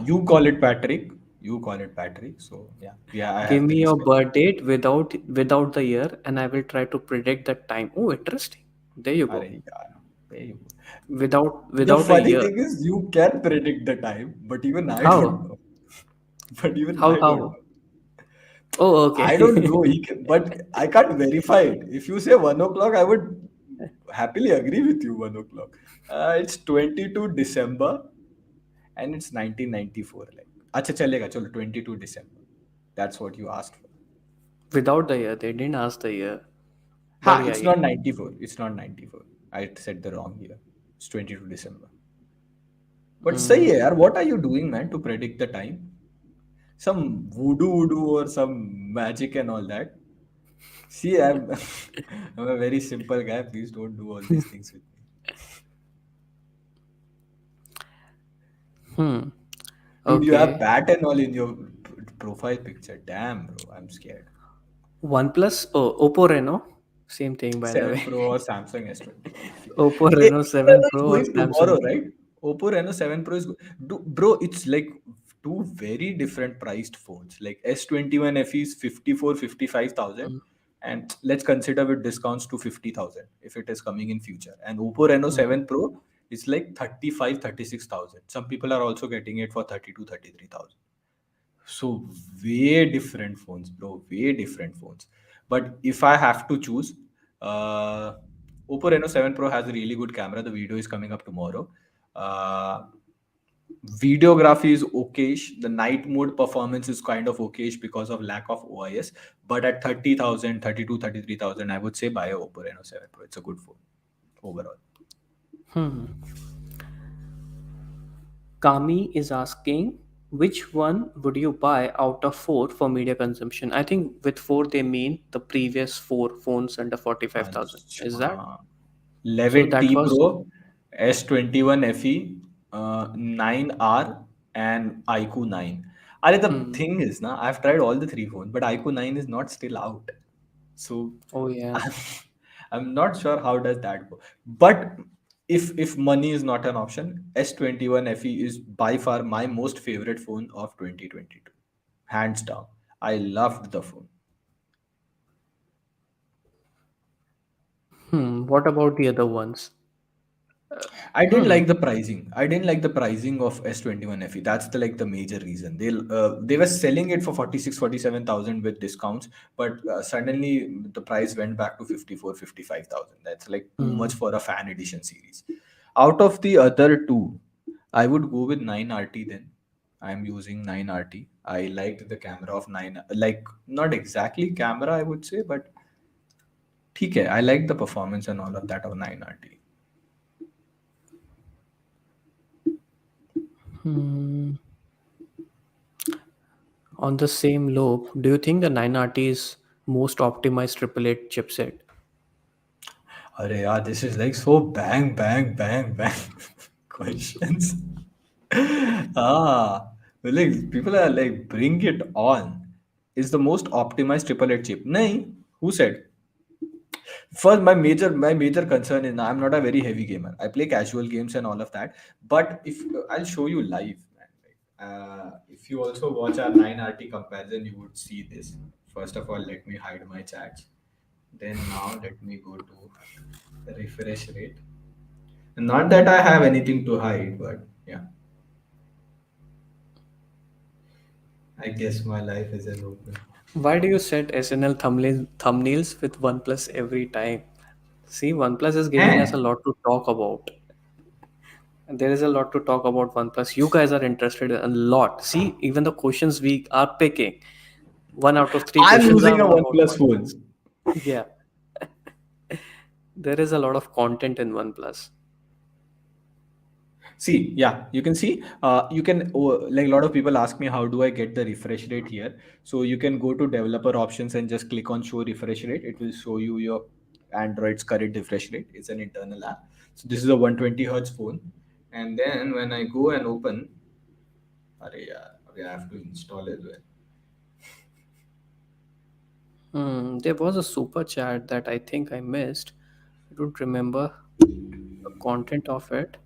you call it Patrick, you call it Patrick. So, yeah, I Give have me three your spellings. birth date without the year, and I will try to predict the time. Oh, interesting. There you Are, go. yeah, there you go. The Without a funny year. thing is, you can predict the time, but even I don't How? know. But even How? I don't How? know. Oh, I don't okay. know, but I can't verify it. If you say 1 o'clock, I would happily agree with you. 1 o'clock. It's 22 December and it's 1994. Like, अच्छा चलेगा चलो 22 December. That's what you asked for. Without the year, they didn't ask the year. But Ha, yeah, it's not 94. It's not 94. I said the wrong year. It's 22 December. But say, mm, yaar, what are you doing, man, to predict the time? Some voodoo or some magic and all that. See, I'm I'm a very simple guy. Please don't do all these things with me. hmm. Dude, you have Okay. bat and all in your profile picture. Damn, bro, I'm scared. OnePlus, oh, Oppo Reno, same thing by the 7 way. Pro or Samsung S21 FE. Oppo Hey, Reno Oppo 7 Reno is Pro or going tomorrow, Samsung. right? Oppo Reno 7 Pro is bro, it's like two very different priced phones. Like S21 FE is 55,000, Mm, and let's consider with discounts to 50,000 if it is coming in future. And Oppo Reno mm, 7 Pro is like 36,000. Some people are also getting it for 33,000. So way different phones, bro. Way different phones. But if I have to choose, uh, Oppo Reno 7 Pro has a really good camera. The video is coming up tomorrow. Uh, Videography is okayish. The night mode performance is kind of okayish because of lack of OIS. But at 30,000, 32, 33,000, I would say buy a Oppo Reno 7 Pro. It's a good phone overall. hmm. Kami is asking, which one would you buy out of four for media consumption? I think with four they mean the previous four phones under 45,000. Is that? Achha. So 11T that was. Pro, S21 FE, 9R, and iQOO 9. Are the Hmm. thing is, na, I've tried all the three phones, but iQOO 9 is not still out. So Oh yeah. I'm not sure how does that go. But if money is not an option, S21 FE is by far my most favorite phone of 2022. Hands down. I loved the phone. What about the other ones? I didn't Hmm. like the pricing. I didn't like the pricing of S21 FE. That's the major reason. They were selling it for 47,000 with discounts, but suddenly the price went back to 55,000. That's like too Hmm. much for a fan edition series. Out of the other two, I would go with 9RT then. I'm using 9RT. I liked the camera of 9, like not exactly camera I would say, but ठीक है, I like the performance and all of that of 9RT. Hmm. On the same loop, do you think the 9RT is most optimized triple eight chipset? Arey yaar, this is like so bang, bang, bang, bang questions. ah, like people are like, bring it on. Is the most optimized triple eight chip? Nahi. Who said? First, my major concern is now I'm not a very heavy gamer. I play casual games and all of that. But if I'll show you live, man. Like, if you also watch our 9RT comparison, you would see this. First of all, let me hide my chats. Then now let me go to the refresh rate. Not that I have anything to hide, but yeah, I guess my life is an open. Why do you set SNL thumbnails with OnePlus every time? See, OnePlus is giving us a Eh, lot to talk about. And there is a lot to talk about OnePlus. You guys are interested in a lot. See, even the questions we are picking, one out of three I'm questions using are a about OnePlus OnePlus. phone. Yeah, there is a lot of content in OnePlus. See, yeah, you can see. You can like a lot of people ask me how do I get the refresh rate here. So you can go to developer options and just click on show refresh rate. It will show you your Android's current refresh rate. It's an internal app. So this is a 120 hertz phone. And then when I go and open, okay, I have to install as well. There was a super chat that I think I missed. I don't remember the content of it.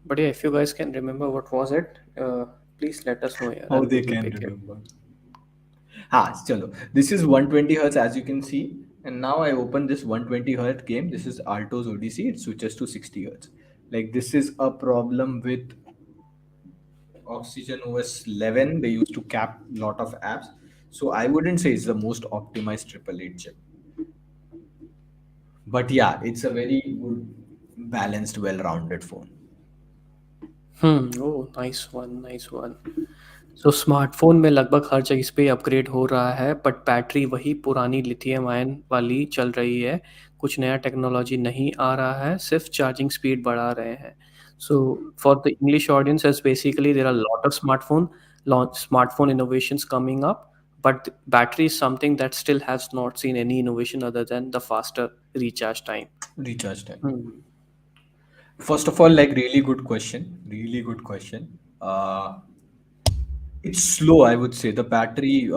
But yeah, if you guys can remember what was it, please let us know here How and we they will can pick it. remember. Chalo. This is 120 hertz as you can see. And now I open this 120 hertz game. This is Alto's Odyssey. It switches to 60 hertz. Like this is a problem with Oxygen OS 11. They used to cap a lot of apps. So I wouldn't say it's the most optimized triple eight chip. But yeah, it's a very good, balanced, well-rounded phone. Oh, nice one, nice one. So smartphone में लगभग हर जगह पे upgrade हो रहा है but battery वही पुरानी lithium ion वाली चल रही है कुछ नया टेक्नोलॉजी नहीं आ रहा है सिर्फ चार्जिंग स्पीड बढ़ा रहे हैं so for the English audience is basically there are lot of smartphone innovations coming up but battery is something that still has not seen any innovation other than the faster recharge time. Recharge time. Hmm. First of all, like really good question. Really good question. Uh, it's slow, I would say. The battery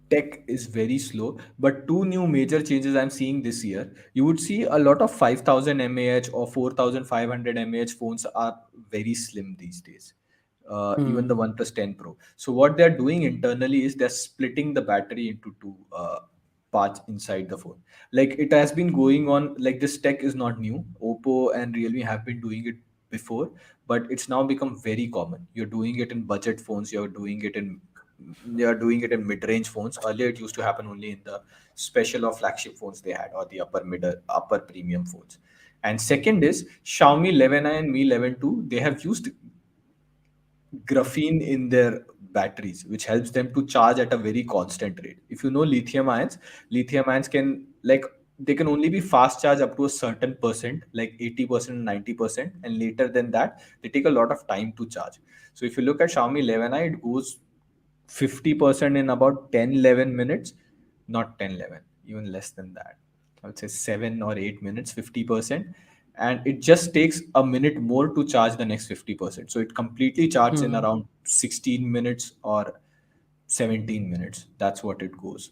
tech is very slow. But two new major changes I'm seeing this year. You would see a lot of 5000 mAh or 4500 mAh phones are very slim these days. Even the Hmm. OnePlus 10 Pro. So what they're doing internally is they're splitting the battery into two parts inside the phone. Like it has been going on. Like this tech is not new. Oppo and Realme have been doing it before, but it's now become very common. You're doing it in budget phones. You're doing it in mid-range phones. Earlier, it used to happen only in the special or flagship phones they had, or the upper premium phones. And second is Xiaomi 11i and Mi 11 2. They have used graphene in their batteries, which helps them to charge at a very constant rate. If you know lithium ions can like they can only be fast charged up to a certain percent, like 80%, 90%, and later than that, they take a lot of time to charge. So if you look at Xiaomi 11i, it goes 50% in about 10, 11 minutes, not 10, 11, even less than that. I would say 7 or 8 minutes, 50%. And it just takes a minute more to charge the next 50%. So it completely charges in Hmm. around 16 minutes or 17 minutes. That's what it goes.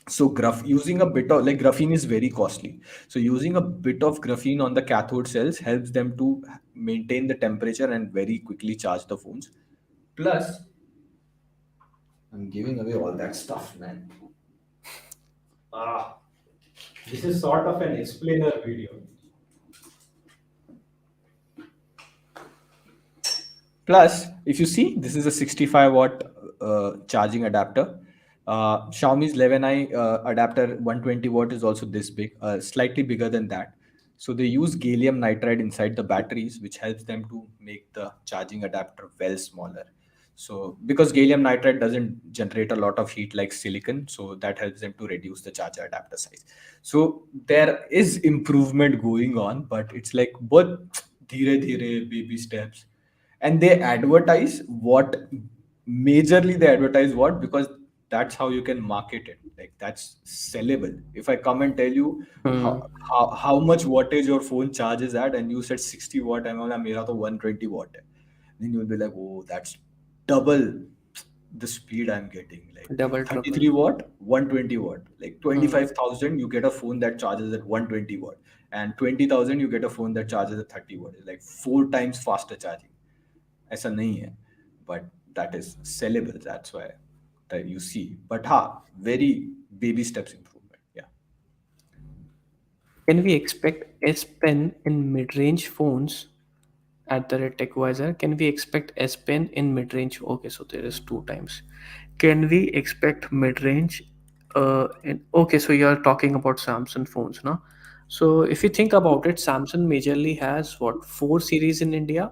So using a bit of like graphene is very costly. So using a bit of graphene on the cathode cells helps them to maintain the temperature and very quickly charge the phones. Plus, I'm giving away all that stuff, man. Ah, this is sort of an explainer video. Plus, if you see, this is a 65-watt charging adapter. Xiaomi's 11i adapter 120 watt is also this big, slightly bigger than that. So they use gallium nitride inside the batteries, which helps them to make the charging adapter well smaller. So because gallium nitride doesn't generate a lot of heat like silicon, so that helps them to reduce the charger adapter size. So there is improvement going on, but it's like both dheere dheere baby steps. And they advertise what majorly they advertise what because that's how you can market it. Like that's sellable. If I come and tell you Hmm. how much wattage your phone charges at and you said 60 watt and all mera to 120 watt hai, then you'll be like, oh, that's double the speed I'm getting. Like Double trouble. 33 watt, 120 watt, like Hmm. 25,000 you get a phone that charges at 120 watt, and 20,000 you get a phone that charges at 30 watt. It's like 4 times faster charging. ऐसा नहीं है, but that is sellable. That's why that you see. But very baby steps improvement. Yeah. Can we expect S Pen in mid-range phones at the red TechWiser? Can we expect S Pen in mid-range? Okay, so there is two times. Can we expect mid-range? Okay, so you're talking about Samsung phones, no? So if you think about it, Samsung majorly has what, four series in India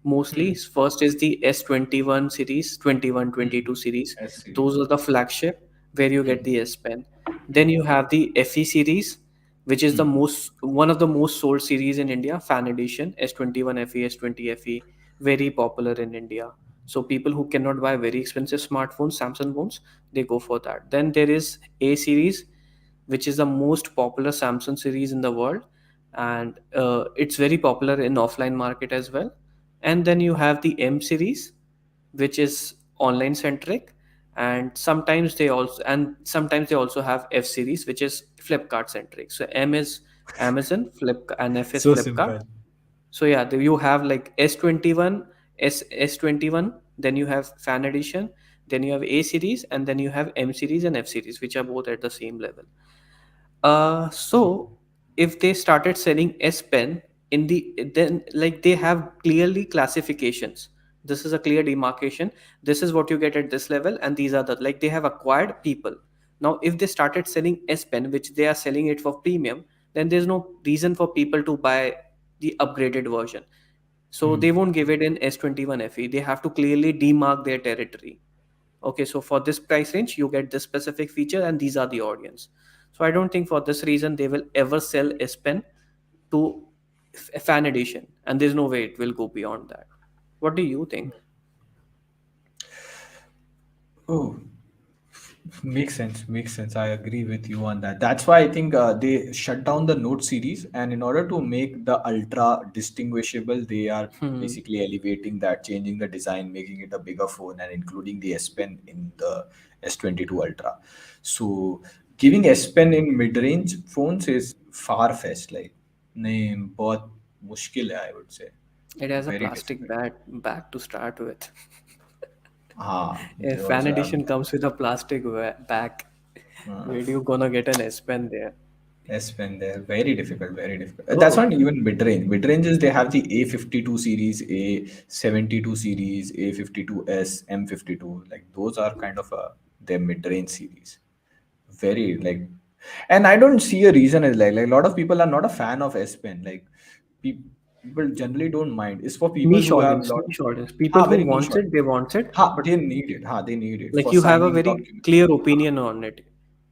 mostly. Hmm. First is the S21 series, 21, Hmm. 22 series. S series. Those are the flagship where you get Hmm. the S Pen. Then you have the FE series, which is the Hmm. most one of the most sold series in India. Fan edition S21 FE, S20 FE, very popular in India. So people who cannot buy very expensive smartphones, Samsung phones, they go for that. Then there is A series, which is the most popular Samsung series in the world, and it's very popular in offline market as well. And then you have the M series, which is online centric, and sometimes they also have F series, which is Flipkart centric. So M is Amazon, Flip, and F is So Flipkart. simple. So yeah, you have like S21, S21, then you have Fan Edition, then you have A series, and then you have M series and F series, which are both at the same level. So if they started selling S Pen in the then like they have clearly classifications. This is a clear demarcation. This is what you get at this level, and these are the like they have acquired people. Now, if they started selling S Pen, which they are selling it for premium, then there's no reason for people to buy the upgraded version. So they Hmm. won't give it in S21 FE. They have to clearly demark their territory. Okay, so for this price range you get this specific feature and these are the audience. So I don't think for this reason they will ever sell S Pen to fan edition, and there's no way it will go beyond that. What do you think? Oh, Makes sense. Makes sense. I agree with you on that. That's why I think they shut down the Note series, and in order to make the Ultra distinguishable, they are Hmm. basically elevating that, changing the design, making it a bigger phone, and including the S Pen in the S22 Ultra. So giving S Pen in mid-range phones is far fetched. Like, नहीं बहुत मुश्किल है, I would say. It has a Very plastic difficult. back to start with. Ah, A they fan also have. edition comes with a plastic back. Where do you gonna get an S Pen there? S Pen there. Very difficult, very difficult. That's Oh, not even mid range. Mid range is they have the A52 series, A72 series, A52s, M52. Like those are kind of their mid range series. Very like, and I don't see a reason as like a lot of people are not a fan of S Pen. Like pe- people generally don't mind. It's for people niche who have audience, lot. niche audience. People Ha, who very niche wants audience. it, they wants it. Ha, But they need it. Ha, they need it like for you have a signing very documents. clear opinion on it.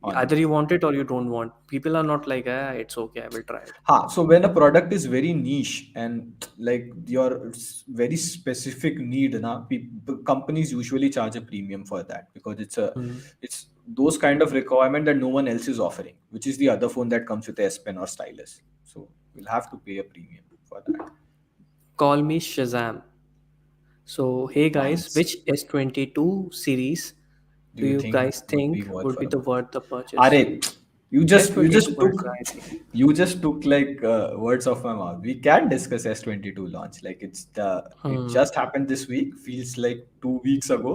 On Either it. you want it or you don't want. People are not like, ah, it's okay, I will try it. So when a product is very niche and like your very specific need, companies usually charge a premium for that because Hmm. it's those kind of requirement that no one else is offering, which is the other phone that comes with a S Pen or stylus. So you'll have to pay a premium for that. Call me Shazam. So, hey guys, Nice. which S22 series Do do you you think guys would be think worth would for be a the purchase? worth the purchase? Are you just S22 took Ultra, I think. like words off my mouth. We can discuss S22 launch. Like it Hmm. just happened this week. Feels like 2 weeks ago.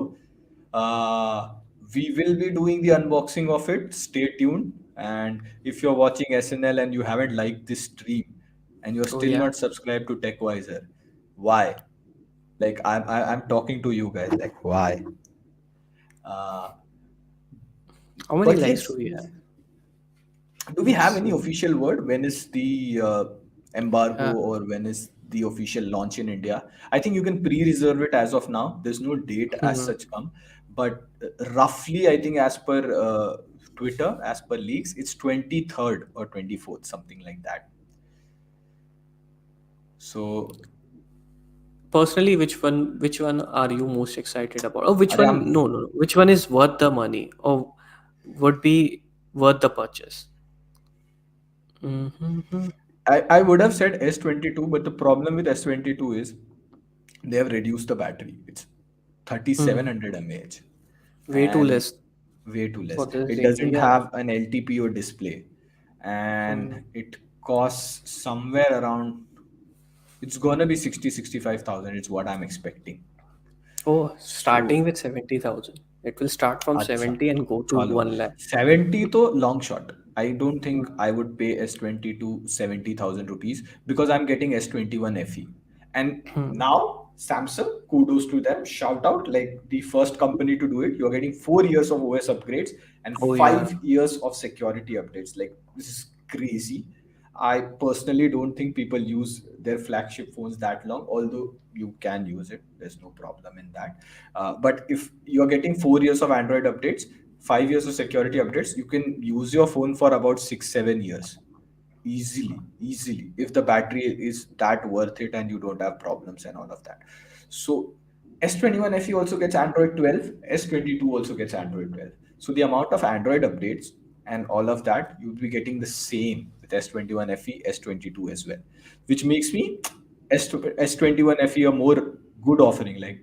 Uh, we will be doing the unboxing of it. Stay tuned. And if you're watching SNL and you haven't liked this stream and you're Oh still yeah. not subscribed to TechWiser, why? Like I'm talking to you guys. Like why? Uh, How many but likes yes, do we have? do we Let's have any see. official word? When is the embargo Uh, or when is the official launch in India? I think you can pre-reserve it as of now. There's no date as hmm. such come, but roughly, I think as per Twitter, as per leaks, it's 23rd or 24th, something like that. So, Personally, which one are you most excited about? Or which are one? No, no, no. Which one is worth the money or would be worth the purchase? Mm-hmm. I would have said S22, but the problem with S22 is they have reduced the battery. It's Hmm. 3700 mAh Way too and less way too for less. this It range. doesn't Yeah. have an LTPO display Hmm. and it costs somewhere around, it's gonna be 65,000. It's what I'm expecting. Oh, starting So with 70,000. It will start from अच्छा 70 and go to चलो 1 lakh. 70 तो long shot. I don't think Hmm. I would pay S20 to 70,000 rupees because I'm getting S21 FE. And Hmm. now Samsung, kudos to them, shout out like the first company to do it. You're getting 4 years of OS upgrades and Oh yeah. 5 years of security updates. Like this is crazy. I personally don't think people use their flagship phones that long, although you can use it. There's no problem in that. But if you're getting 4 years of Android updates, 5 years of security updates, you can use your phone for about 6, 7 years easily, easily, if the battery is that worth it and you don't have problems and all of that. So S21 FE also gets Android 12, S22 also gets Android 12. So the amount of Android updates and all of that, you'll be getting the same with S21 FE, S22 as well, which makes me S21 FE a more good offering. Like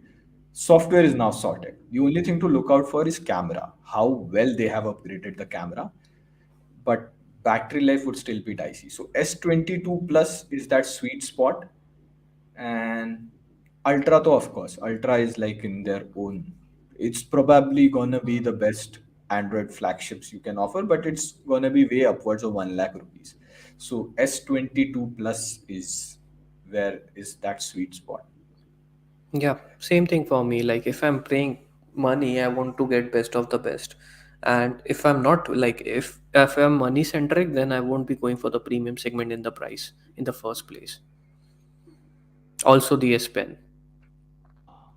software is now sorted. The only thing to look out for is camera, how well they have upgraded the camera, but battery life would still be dicey. So S22 Plus is that sweet spot, and Ultra, though, of course, Ultra is like in their own. It's probably gonna be the best Android flagships you can offer, but it's gonna be way upwards of 1 lakh rupees. So S22 Plus is where is that sweet spot. Yeah, same thing for me. Like if I'm paying money, I want to get best of the best. And if I'm not like if I'm money centric, then I won't be going for the premium segment in the price in the first place. Also the S Pen.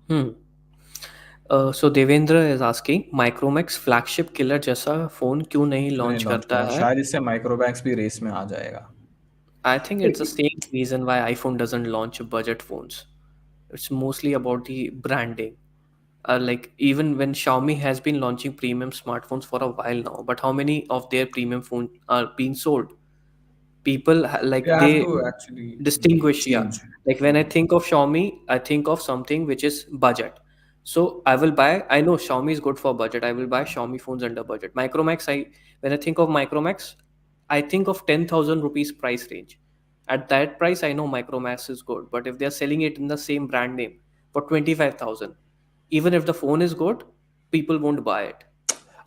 Hmm. So Devendra is asking Micromax flagship killer जैसा phone क्यों नहीं क्यों नहीं launch launch करता करा? है? शायद इससे माइक्रोमैक्स भी रेस में आ जाएगा. I think it's the same reason why iPhone doesn't launch budget phones. It's mostly about the branding. Like even when Xiaomi has been launching premium smartphones for a while now, but how many of their premium phones are being sold? People They like have they to actually distinguish. Yeah, change. like when I think of Xiaomi, I think of something which is budget. So I will buy, I know Xiaomi is good for budget, I will buy Xiaomi phones under budget. Micromax, I when I think of Micromax, I think of 10,000 rupees price range. At that price I know Micromax is good, but if they are selling it in the same brand name for 25,000, even if the phone is good, people won't buy it.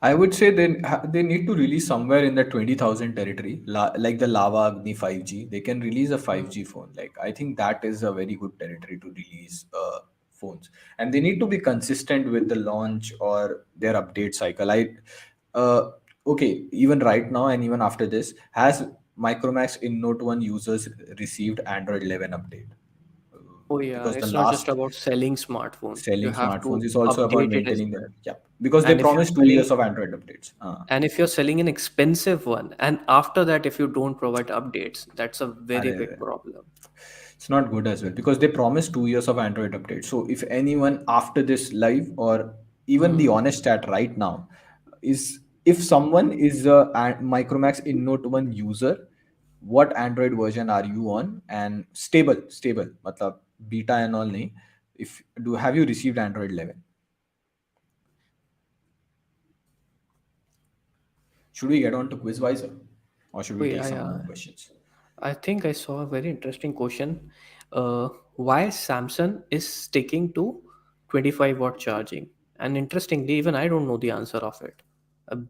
I would say they need to release somewhere in the 20,000 territory, like the Lava Agni 5G. They can release a Hmm. 5G phone. Like I think that is a very good territory to release phones, and they need to be consistent with the launch or their update cycle. Uh, okay, even right now and even after this, has Micromax in Note One users received Android 11 update? Oh yeah, Because the it's not just last about selling smartphone, you selling have to smartphones is also about update it as maintaining well. them. Yeah, because they And if you're promised 2 years selling of Android updates. and if you're selling an expensive one, and after that if you don't provide updates, that's a very big Arre, problem. it's not good as well because they promised 2 years of Android updates. So if anyone after this live or even the Hmm. honest chat right now is if someone is a Micromax in Note One user, what Android version are you on? And stable, matlab beta and all nahi. If do have you received Android 11? Should we get on to Quizvisor or should Oh we take yeah, some yeah. more questions? I think I saw a very interesting question. Why Samsung is sticking to 25-watt charging? And interestingly, even I don't know the answer of it.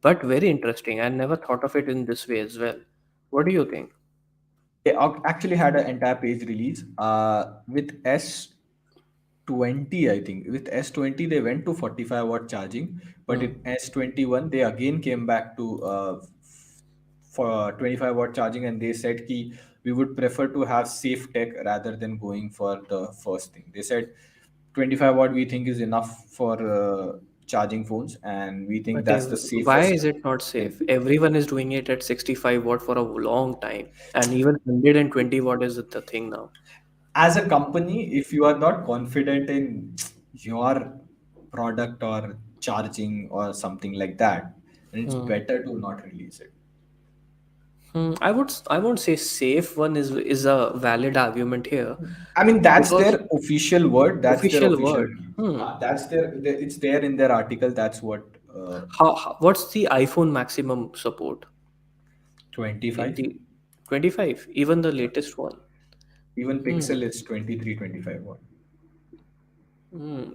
But very interesting. I never thought of it in this way as well. What do you think? They actually had an entire page release with S20. I think with S20 they went to 45-watt charging, but Hmm. in S21 they again came back to for 25-watt charging, and they said ki we would prefer to have safe tech rather than going for the first thing. They said 25-watt we think is enough for charging phones, and we think But that's the why safest is it not tech. safe? Everyone is doing it at 65 watt for a long time, and even 120 watt is the thing now. As a company, if you are not confident in your product or charging or something like that, then it's Hmm. better to not release it. I won't say safe one is a valid argument here I mean, that's because their official word. That's their official official word. release. That's it's there in their article. That's what What's the iPhone maximum support in 25. the 25? Even the latest one. Even Hmm. Pixel is 23, 25 watt.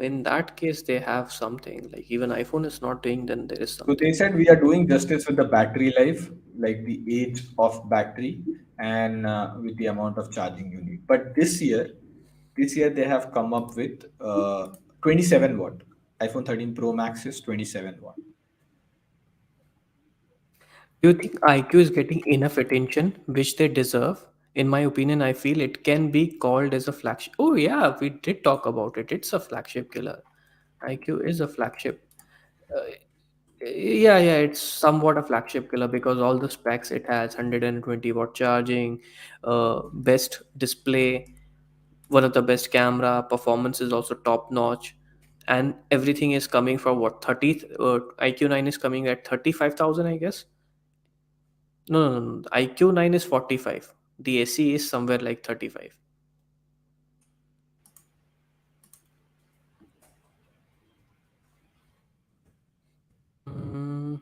In that case, they have something like even iPhone is not doing. Then there is So they something. said we are doing justice with the battery life, like the age of battery, and with the amount of charging you need. But this year they have come up with 27 watt. iPhone 13 Pro Max is 27 watt. Do you think IQ is getting enough attention which they deserve? In my opinion, I feel it can be called as a flagship. Oh yeah, we did talk about it. It's a flagship killer. IQ is a flagship. Uh, yeah, it's somewhat a flagship killer because all the specs it has: 120-watt charging, best display, one of the best camera, performance is also top notch, and everything is coming from what 30th. IQ9 is coming at 35,000, I guess. No. The IQ9 is 45. The SE is somewhere like 35. Mm,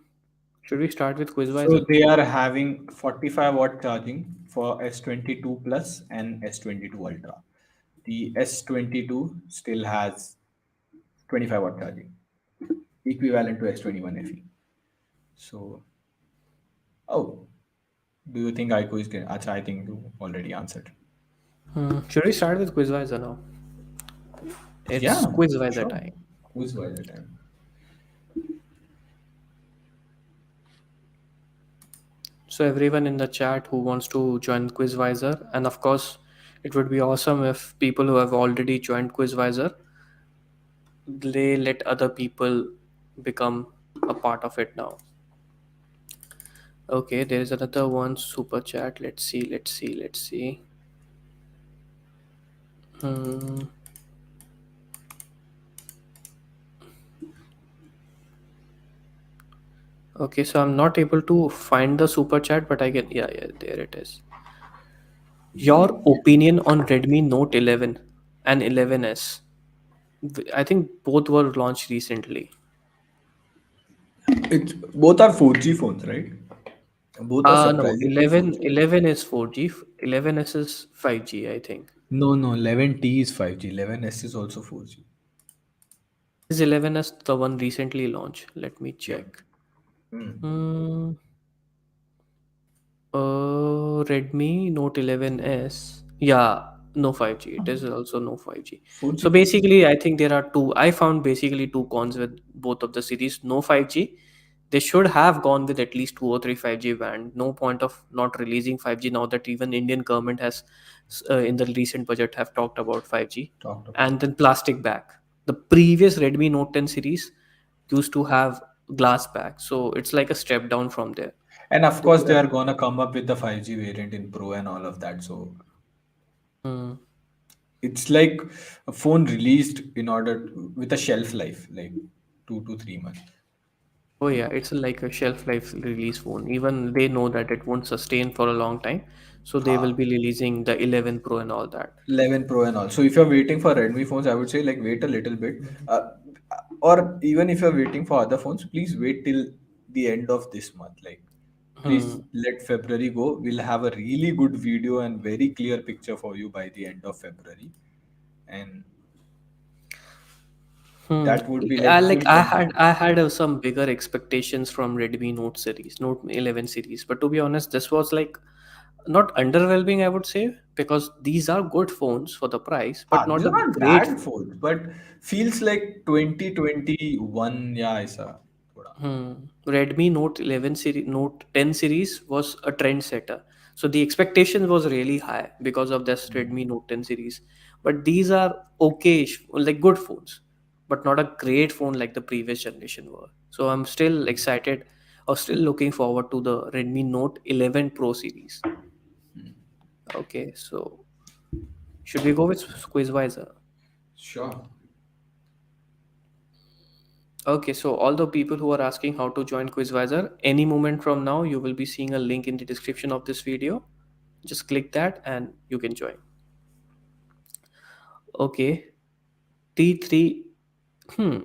should we start with So Quizvisor? they are having 45 watt charging for S22 Plus and S22 Ultra. The S22 still has 25 watt charging, equivalent to S21 FE. So, oh, do you think iQOO is getting? Acha, I think you already answered. Should we start with Quizvisor now? It's Yeah, Quizvisor sure. time. Who's by the time? So everyone in the chat who wants to join Quizvisor, and of course, it would be awesome if people who have already joined Quizvisor, they let other people become a part of it now. Okay, there is another one super chat. Let's see. Hmm. Okay, so I'm not able to find the super chat, but I can. Yeah, yeah, there it is. Your opinion on Redmi Note 11 and 11s? I think both were launched recently. It's both are 4G phones, right? Both are No, surprisingly 4G. 11 is 4G, 11s is 5G, I think. No, no, 11T is 5G. 11S is also 4G. Is 11s the one recently launched? Let me Yeah. check. Mm. Hmm. Redmi Note 11s. Yeah, no 5G. It is also no 5G. 4G So phone. basically, I think there are two. I found basically two cons with both of the series. No 5G. They should have gone with at least two or three 5G band. No point of not releasing 5G now that even Indian government has, in the recent budget, have talked about 5G. Talked about. And then plastic back. The previous Redmi Note 10 series used to have glass back, so it's like a step down from there. And of They course, could they have. are gonna come up with the 5G variant in Pro and all of that. So Hmm. it's like a phone released in order with a shelf life, like 2 to 3 months. Oh yeah, it's like a shelf life release phone. Even they know that it won't sustain for a long time, so they will Ha. be releasing the 11 Pro and all that. 11 Pro and all. So if you're waiting for Redmi phones, I would say like wait a little bit. Or even if you're waiting for other phones, please wait till the end of this month. Like please Hmm. let February go. We'll have a really good video and very clear picture for you by the end of February. And Hmm. that would be I like like full content. I had some bigger expectations from Redmi Note series, Note 11 series. But to be honest, this was like not underwhelming, I would say, because these are good phones for the price, but These not are a not great. bad phones, but feels like 2021. Yeah, aisa. Thoda. Redmi Note 11 series, Note 10 series was a trendsetter. So the expectation was really high because of this Redmi Note 10 series. But these are okay, like good phones, but not a great phone like the previous generation were. So I'm still excited or still looking forward to the Redmi Note 11 Pro series. Okay, so should we go with Quizwiser? Sure. Okay, so all the people who are asking how to join Quizwiser, any moment from now, you will be seeing a link in the description of this video. Just click that and you can join. Okay, T3. Hmm,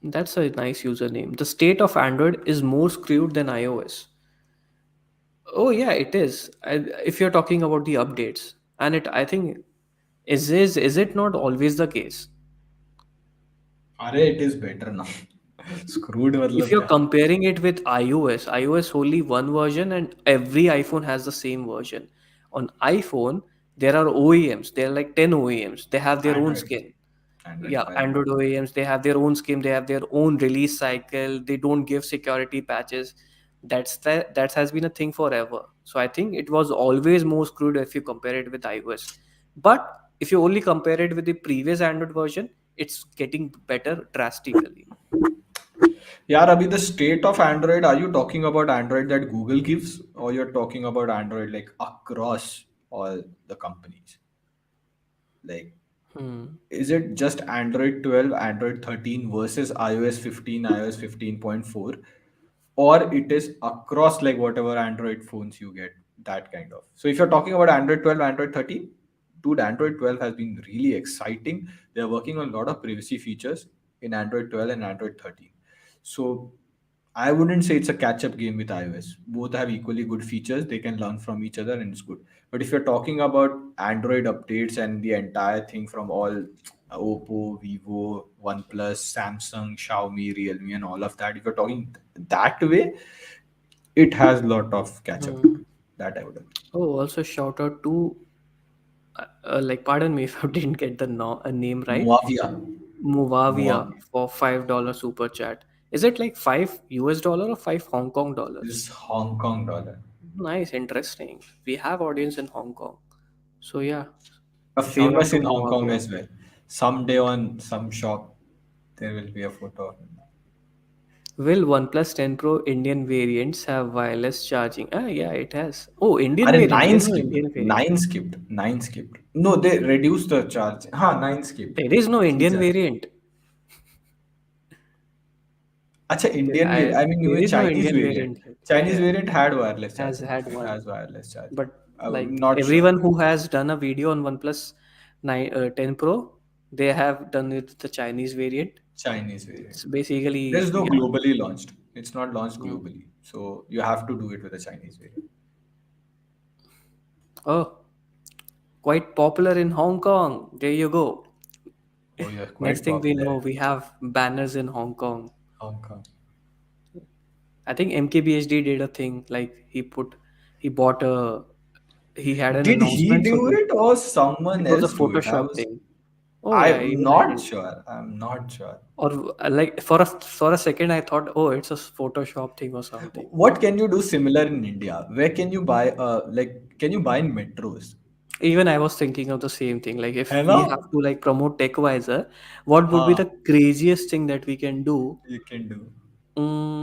that's a nice username. The state of Android is more screwed than iOS. Oh yeah, it is. If you're talking about the updates, and I think is it not always the case? अरे it is better now. Screwed If मतलब you're क्या? comparing it with iOS only one version and every iPhone has the same version. On iPhone, there are OEMs, there are like 10 OEMs, they have their own Android. skin. Android Yeah, 12. Android OEMs, they have their own skin, they have their own release cycle, they don't give security patches. That has been a thing forever. So I think it was always more screwed if you compare it with iOS. But if you only compare it with the previous Android version, it's getting better drastically. Yeah, Abhi, the state of Android, are you talking about Android that Google gives, or you're talking about Android like across all the companies? Like, Hmm. is it just Android 12, Android 13 versus iOS 15, iOS 15.4? Or it is across like whatever Android phones you get, that kind of. So if you're talking about Android 12, Android 13, dude, Android 12 has been really exciting. They're working on a lot of privacy features in Android 12 and Android 13. So I wouldn't say it's a catch-up game with iOS. Both have equally good features. They can learn from each other, and it's good. But if you're talking about Android updates and the entire thing from all Oppo, Vivo, OnePlus, Samsung, Xiaomi, Realme, and all of that, if you're talking that way, it has a lot of catch-up to Hmm. do. That I would agree. Oh, also shout out to like pardon me if I didn't get the name right. Moavia. Movavia Moavia. for $5 super chat. Is it like $5 or five Hong Kong This dollars? is Hong Kong dollar. Nice, interesting. We have audience in Hong Kong. So yeah, A shout out famous to in Hong Kong Movavia. as well. Someday on some shop, there will be a photo of him. Will OnePlus 10 Pro Indian variants have wireless charging? Ah, yeah, it has. Oh, Indian Are variant. There nine is no skipped. Indian variant. Nine skipped. Nine skipped. No, they reduced the charge. Nine skipped. There is no Free Indian charge. variant. Acha, Indian variant. I mean, you There mean is no Chinese Indian variant. variant yet. Chinese Yeah, variant had wireless has charging. had It one, has wireless charging. but I'm like not sure. everyone who has done a video on OnePlus 10 Pro, they have done it with the Chinese variant. Chinese variant. It's There's basically no yeah. globally launched. It's not launched Mm. globally. So you have to do it with a Chinese variant. Oh, quite popular in Hong Kong. There you go. Oh, you're Next quite thing we popular know, in we have banners in Hong Kong. Hong Kong. I think MKBHD did a thing like he bought a he had an Did he announcement, so do it or someone it was a else do it? Photoshop thing. Oh yeah, I'm even I not didn't. sure. I'm not sure. Or like for a second, I thought, oh, it's a Photoshop thing or something. What can you do similar in India? Where can you buy can you buy in metros? Even I was thinking of the same thing. Like है if ना? we have to like promote TechWiser, what would be हाँ, the craziest thing that we can do? you can do.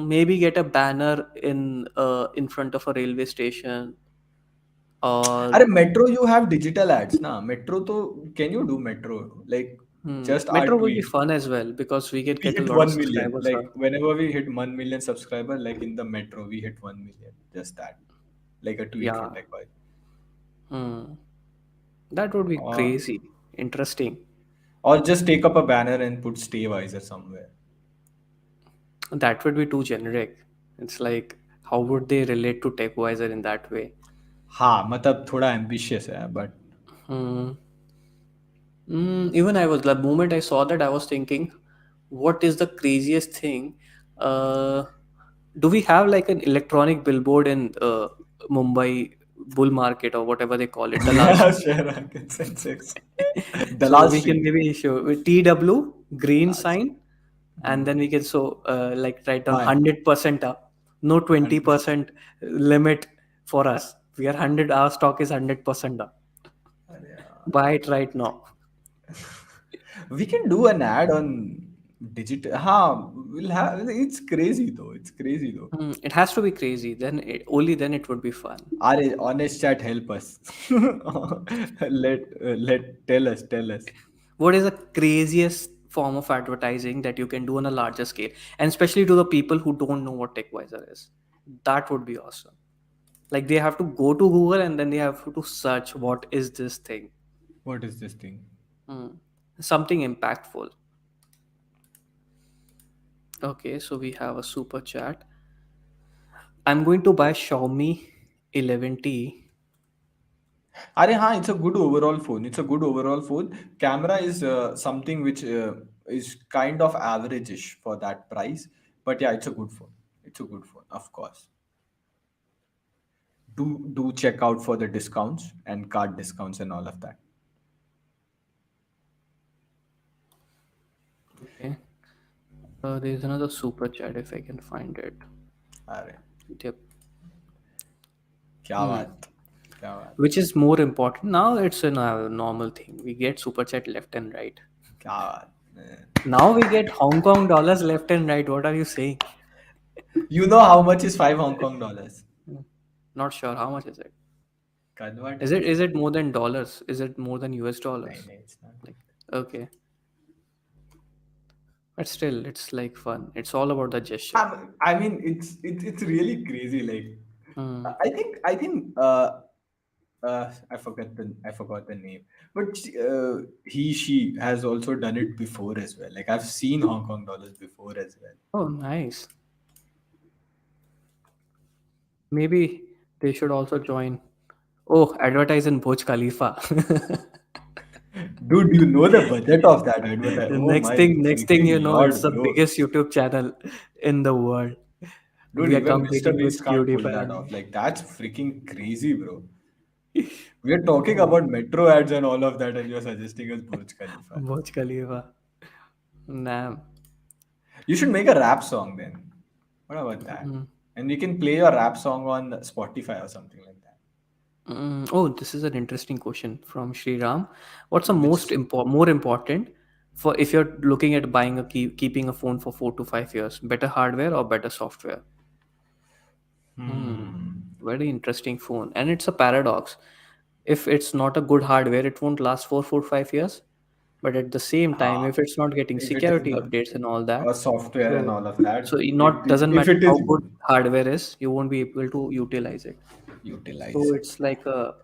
Maybe get a banner in front of a railway station or अरे metro you have digital ads ना. Metro तो can you do metro like just our Metro will be tweet. fun as well because we can We get a hit lot of 1 million. subscribers. Like whenever we hit 1 million subscriber, like in the metro, we hit 1 million. Just that. Like a tweet for Yeah, TechWise. hmm, that would be Or crazy, interesting. or just take up a banner and put stay wiser somewhere. That would be too generic. It's like how would they relate to TechWiser in that way? हाँ मतलब थोड़ा ambitious है but Hmm. Even I was the moment I saw that I was thinking, what is the craziest thing? Uh, do we have like an electronic billboard in Mumbai bull market or whatever they call it, Dalal yeah, Street? share I can sense So Dalal we can Street. maybe show with TW green Achha. sign, and Hmm. then we can so like write down Buy 100% up, no 100%. 20% limit for us. We are 100. Our stock is 100% up. अरे यार. Buy it right now. We can do an ad on digital. हाँ, we'll have. It's crazy though. It's crazy though. It has to be crazy. Only then it would be fun. Are honest chat help us. Let tell us. What is the craziest form of advertising that you can do on a larger scale, and especially to the people who don't know what TechWiser is? That would be awesome. Like they have to go to Google and then they have to search what is this thing. What is this thing? Hmm. Something impactful. Okay, so we have a super chat. I'm going to buy Xiaomi 11T. अरे हाँ, it's a good overall phone. It's a good overall phone. Camera is something which is kind of average-ish for that price. But yeah, it's a good phone. It's a good phone, of course. Do check out for the discounts and card discounts and all of that. Okay. There's another super chat if I can find it. अरे Yep. क्या Hmm. बात क्या बात Which is more important? Now it's a normal thing. We get super chat left and right. क्या बात Now we get Hong Kong dollars left and right. What are you saying? You know how much is 5 Hong Kong dollars? Hmm. Not sure. How much is it? Convert Is and it check. is it more than dollars? Is it more than US नहीं dollars? नहीं it's not. Like okay, but still, it's like fun. It's all about the gesture. I mean it's really crazy. Like Hmm. I think I forgot the name, but she has also done it before as well. Like I've seen Hong Kong dollars before as well. Oh, nice. Maybe they should also join. Oh, advertise in Burj Khalifa. Dude, you know the budget of that advertise? Oh next my thing, next thing freaking you know, it's lord, the bro! biggest YouTube channel in the world. Dude, We are even Mr. competing Beast with can't pull PewDiePie that and off. Like that's freaking crazy, bro. We are talking about metro ads and all of that, and you're suggesting us Burj Khalifa. Burj Khalifa. Nah. You should make a rap song then. What about that? Mm. And we can play your rap song on Spotify or something like that. Oh, this is an interesting question from Sri Ram. What's the Which more important for if you're looking at buying keeping a phone for 4 to 5 years? Better hardware or better software? Hmm. hmm. Very interesting phone, and it's a paradox. If it's not a good hardware, it won't last for 4 5 years. But at the same time, Ha. if it's not getting If it is security updates and all that, software and so all of that, it not doesn't if matter it how is good hardware is, you won't be able to utilize it. So utilize. it's like a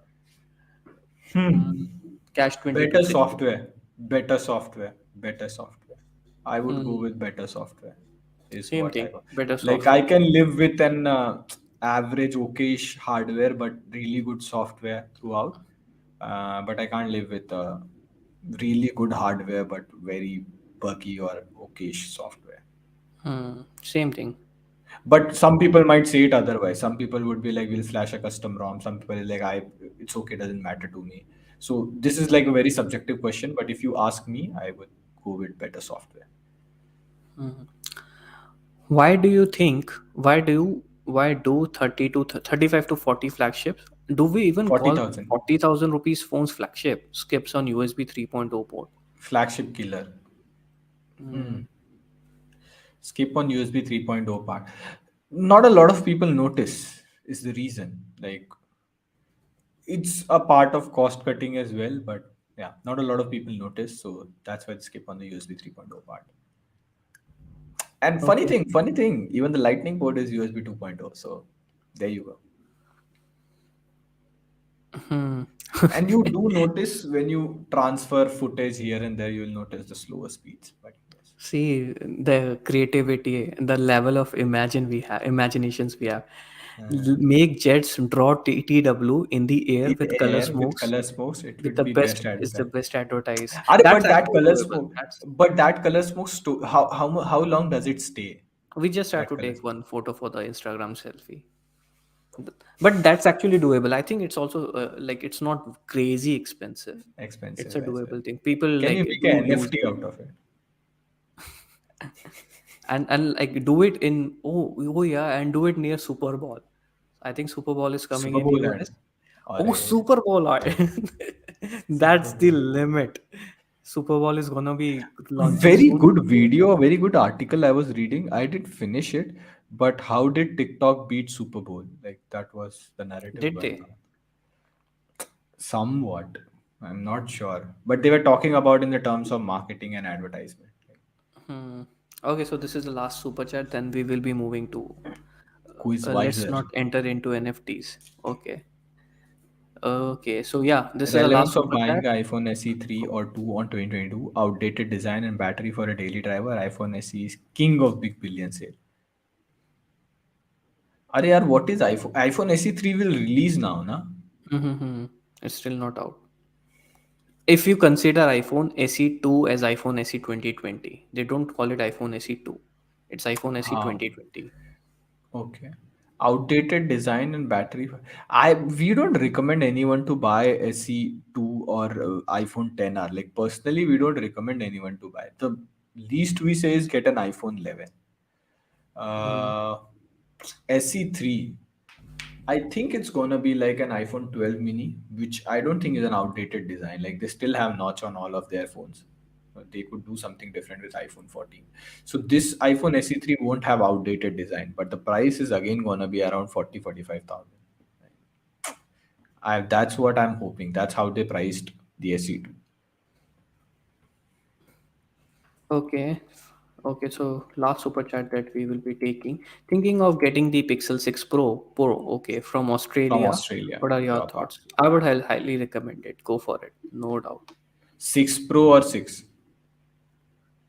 Hmm. catch 22 Better situation. software, better software, better software. I would go Mm, with better software, is same what I thing, want. better Like I software. can live with an average okayish hardware, but really good software throughout. But I can't live with really good hardware, but very buggy or okayish software. Same thing. But some people might say it otherwise. Some people would be like, "We'll flash a custom ROM." Some people are like, it's okay, doesn't matter to me." So this is like a very subjective question. But if you ask me, I would go with better software. Why do you think? Why do 30 to 35 to 40 flagships? Do we even Forty call thousand 40,000 rupees phones flagship? Skips on USB 3.0 port. flagship killer. Hmm. Skip on USB 3.0 part. Not a lot of people notice is the reason. Like it's a part of cost cutting as well, but yeah, not a lot of people notice. So that's why they skip on the USB 3.0 part. And Okay. funny thing, even the Lightning port is USB 2.0. So there you go. Hmm. And you do notice when you transfer footage here and there, you'll notice the slower speeds. But yes, See the creativity, the level of imaginations we have. Make jets draw TW in the air in with color air with smokes. color smokes, it With would the be best best is the advertised. best advertise. That's But that actually color doable. smoke, That's but that color smoke, how long does it stay? we just have That to color take smoke, one photo for the Instagram selfie. But that's actually doable. I think it's also like it's not crazy expensive. It's expensive a as well. doable thing. People Can like you make do an use NFT out of it? and like do it in oh yeah, and do it near Super Bowl. I think Super Bowl is coming Super in Bowl US. ad. Or Oh, a Super Bowl! Super That's the Bowl. limit. Super Bowl is gonna be launching Very soon. good video, a very good article I was reading. I did finish it, but how did TikTok beat Super Bowl? Like that was the narrative Did going they? on. Somewhat. I'm not sure. But they were talking about in the terms of marketing and advertisement. Like, Hmm. Okay, so this is the last super chat. Then we will be moving to. quiz Let's wiser. not enter into NFTs. Okay. Okay. So yeah, this is the last Relevance of super buying chat. the iPhone SE 3 or 2 on 2022. Outdated design and battery for a daily driver. iPhone SE is king of big billion sale. Are yaar, what is iPhone? iPhone SE 3 will release now, na? Mm-hmm. It's still not out. If you consider iPhone SE 2 as iPhone SE 2020, they don't call it iPhone SE 2. It's iPhone SE How? 2020. Okay. Outdated design and battery. We don't recommend anyone to buy SE2 or iPhone 10R. Like personally, we don't recommend anyone to buy. The least we say is get an iPhone 11. Hmm. Uh, SE3. I think it's gonna be like an iPhone 12 mini, which I don't think is an outdated design. Like they still have notch on all of their phones. They could do something different with iPhone 14. So this iPhone SE3 won't have outdated design, but the price is again gonna be around 45,000. That's what I'm hoping. That's how they priced the SE2. Okay. Okay, so last super chat that we will be taking. Thinking of getting the Pixel 6 Pro, okay, from From Australia. Australia. What are your Top up. thoughts? I would highly recommend it. Go for it. No doubt. 6 Pro or 6?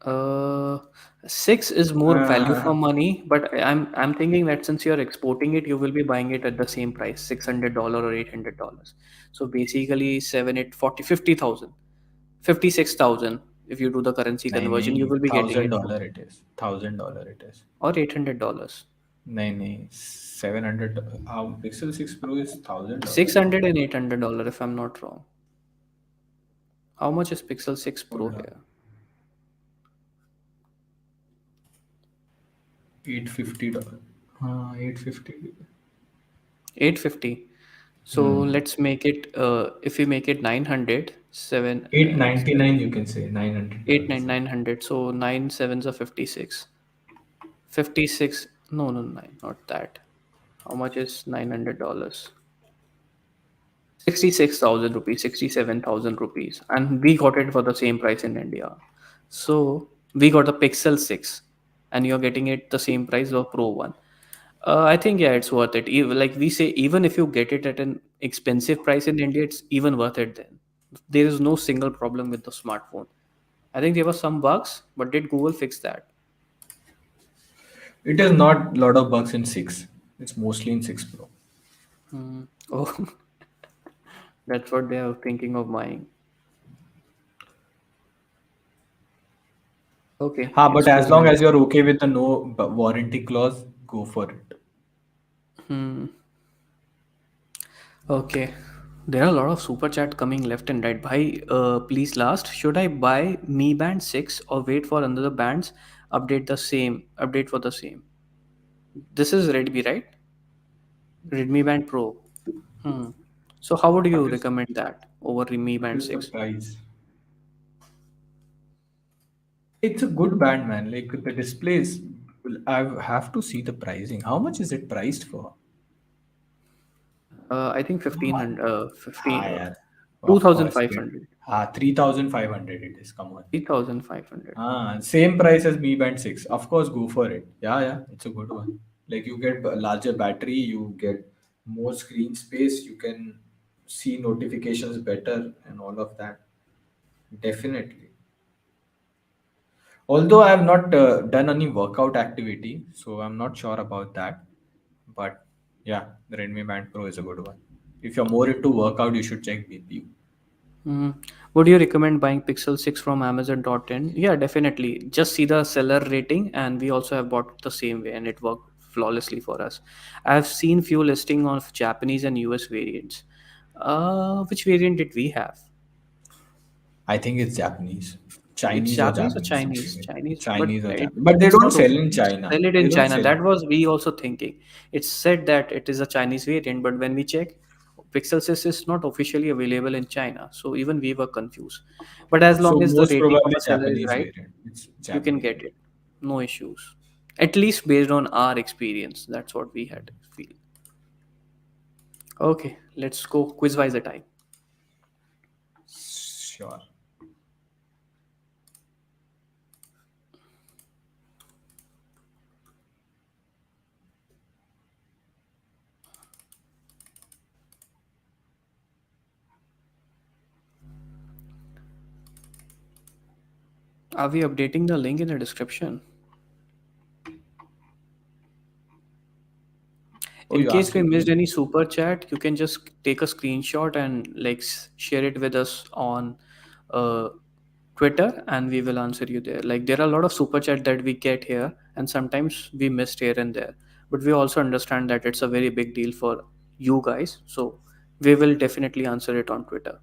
Uh, 6 is more value for Uh, money, but I'm thinking that since you're exporting it, you will be buying it at the same price, $600 or $800. So basically 7, 8, 40, 50,000, 56,000. If you do the currency नहीं conversion, you नहीं will be getting thousand it for dollar it is. $1,000 it is. or $800. नहीं नहीं 700. Pixel 6 Pro is $1,000. 600 and $800 if I'm not wrong. How much is Pixel 6 Pro Hold on. here? $850. 850. 850. So Hmm. let's make it if we make it 900, 7 $899 you can say. 8 $900. 9 900, so 9 sevens are 56. 56, no, 9, not that. How much is $900? 66,000 rupees, 67,000 rupees, and we got it for the same price in India. So we got the Pixel 6, and you're getting it the same price of Pro 1. I think yeah, it's worth it. Like we say, even if you get it at an expensive price in India, it's even worth it then. There is no single problem with the smartphone. I think there were some bugs, but did Google fix that? It is not a lot of bugs in 6. It's mostly in 6 Pro. Hmm. Oh, that's what they are thinking of buying. Okay, Ha, it's but as quiz long by. as you're okay with the no warranty clause, go for it. Hmm. Okay. There are a lot of super chat coming left and right. Bhai, please last. Should I buy Mi Band 6 or wait for another bands update for the same? This is Redmi, right? Redmi Band Pro. Hmm. So how would What you is recommend that over Redmi what Band is the 6? price? It's a good band, man. Like the displays, I have to see the pricing. How much is it priced for? I think 1500 Ah, 15 yeah, of course. 2500. 3,500 it is. Come on. 3500. Same price as Mi Band 6. Of course, go for it. Yeah, yeah, it's a good one. Like you get a larger battery, you get more screen space, you can see notifications better and all of that. Definitely. Although I have not done any workout activity, so I'm not sure about that. But yeah, the Redmi Band Pro is a good one. If you're more into workout, you should check BPU. Mm. Would you recommend buying Pixel 6 from Amazon.in? Yeah, definitely. Just see the seller rating, and we also have bought the same way, and it worked flawlessly for us. I've seen few listing of Japanese and US variants. Which variant did we have? I think it's Japanese, It's Chinese or Japanese or Japanese, something Chinese? like Chinese, but Chinese or it, Japanese. But they it's don't not sell in officially China. sell it They in don't China. sell. That was we also thinking. It's said that it is a Chinese variant, but when we check, Pixel 6 is not officially available in China. So even we were confused. But as So long as the most rating of probably a seller is Japanese right, variant. It's you can Japanese get it. variant. No issues. At least based on our experience. That's what we had feel. Okay, let's go quizwise a time. Sure. Are we updating the link in the description? Oh, In you're case we asking missed me. any super chat, you can just take a screenshot and like share it with us on uh, Twitter, and we will answer you there. Like there are a lot of super chat that we get here, and sometimes we missed here and there. But we also understand that it's a very big deal for you guys, so we will definitely answer it on Twitter.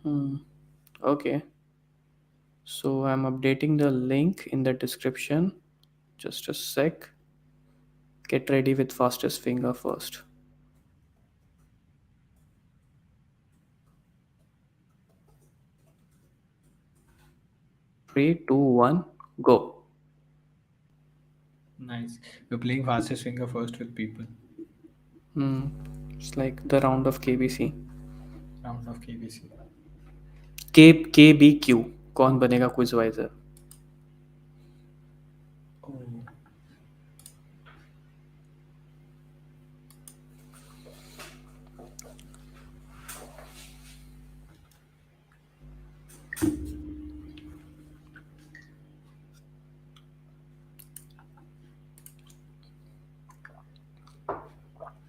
Hmm. Okay, so I'm updating the link in the description. Just a sec. Get ready with fastest finger first. 3, 2, 1, go. Nice. You're playing fastest finger first with people. Hmm. It's like the round of KBC. Round of KBC. KBQ. कौन बनेगा क्विजवाइजर? Oh.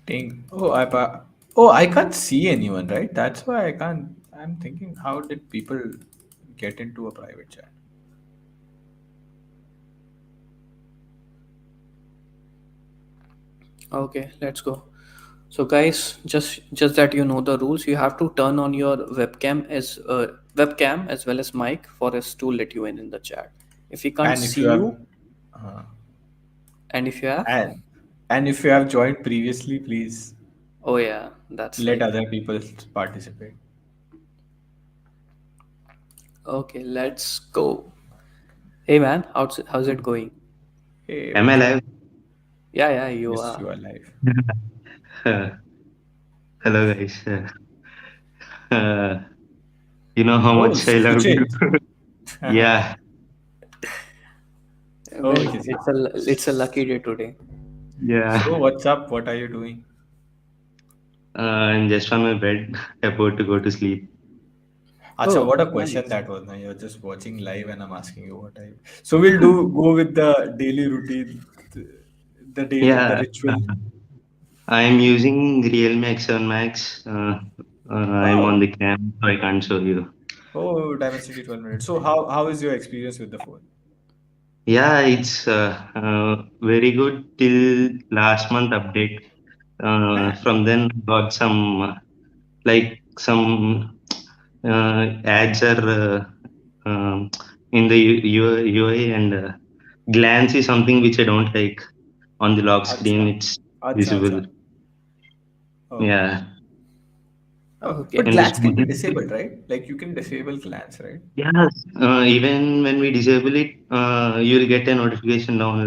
Ding. I can't see anyone, right? That's why I can't. I'm thinking, how did people get into a private chat? Okay, let's go. So guys, just that you know the rules, you have to turn on your webcam as well as mic for us to let you in the chat. If we can't And if see you have, you, uh, and if you have, and and if you have joined previously, please oh yeah, that's let like other people participate. okay. Let's go. Hey man, how's it going? Hey, Am I what's up? live? Yeah, you Yes, are. you are live. Uh, Hello guys. Uh, you know how Oh, much I love you. switching. Yeah, Oh, Well, yes, yes. it's a lucky day today. yeah. So, what's up? What are you doing? I'm just on my bed, about to go to sleep. Acha, Oh, what a question nice. that was. Now you're just watching live, and I'm asking you what are you. So we'll do go with the daily routine, the Yeah, ritual. I'm using Realme X7 Max. I'm on Oh, the cam, so I can't show you. oh, Dimensity 12 minutes. So how is your experience with the phone? Yeah, it's very good till last month update. From then got some some ads are in the UI and glance is something which I don't like. On the lock screen, Acha, it's acha, visible. acha. Oh, Yeah, okay. Okay. But in the glance can be small. disabled, right? Like you can disable glance, right? Yes, even when we disable it, you'll get a notification down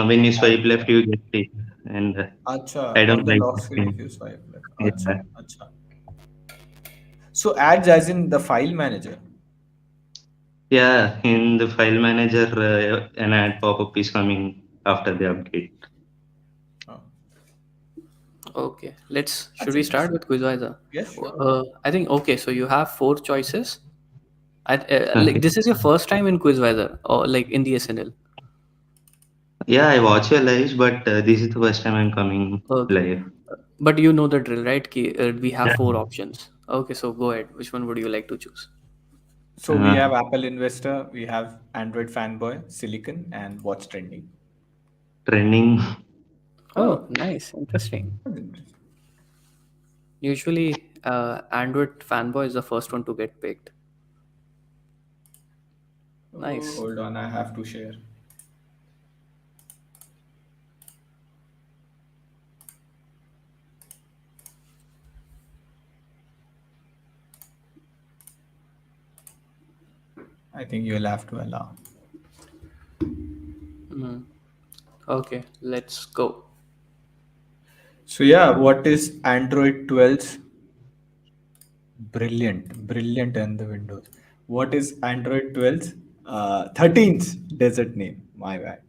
when you swipe left, Acha, you get it, and I acha. don't On the like lock that screen, if thing. you swipe left. Yeah, Acha, acha. So ads as in the file manager. yeah. In the file manager, an ad pop-up is coming after the update. Oh, Okay. Let's. Should that's we start interesting. with Quizwiser? Yes, sure. I think okay. So you have four choices. Like Okay. this is your first time in Quizwiser or like in the SNL. Yeah, I watch your lives, but this is the first time I'm coming Okay. live. But you know the drill, right? We have Yeah. four options. Okay, so go ahead. Which one would you like to choose? So we Uh, have Apple Investor, we have Android Fanboy, Silicon, and What's Trending. Trending. Oh, Oh, nice. Interesting. that's interesting. Usually, Android fanboy is the first one to get picked. Oh, Nice. hold on, I have to share. I think you'll have to allow. Mm. Okay, let's go. So yeah, what is Android 12's brilliant and the Windows? What is Android 12's 13th desert name? My bad.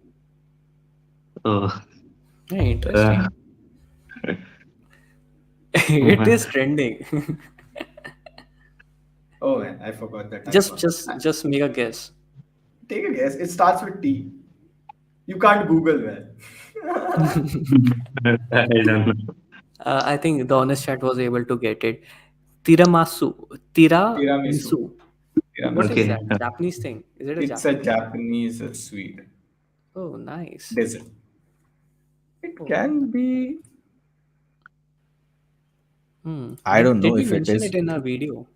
Oh, Hey, uh, interesting. It is trending. Oh man, I forgot the just, timer. just, just make a guess. Take a guess. It starts with T. You can't Google, man. I don't know. I think the honest chat was able to get it. Tiramisu. Tiramisu. Tiramisu. What Tiramisu. is Okay. that? Japanese thing? Is it a It's a Japanese thing? Japanese sweet Oh, nice. dessert. It Oh, can be. I don't did know we if it mention is. it in our video?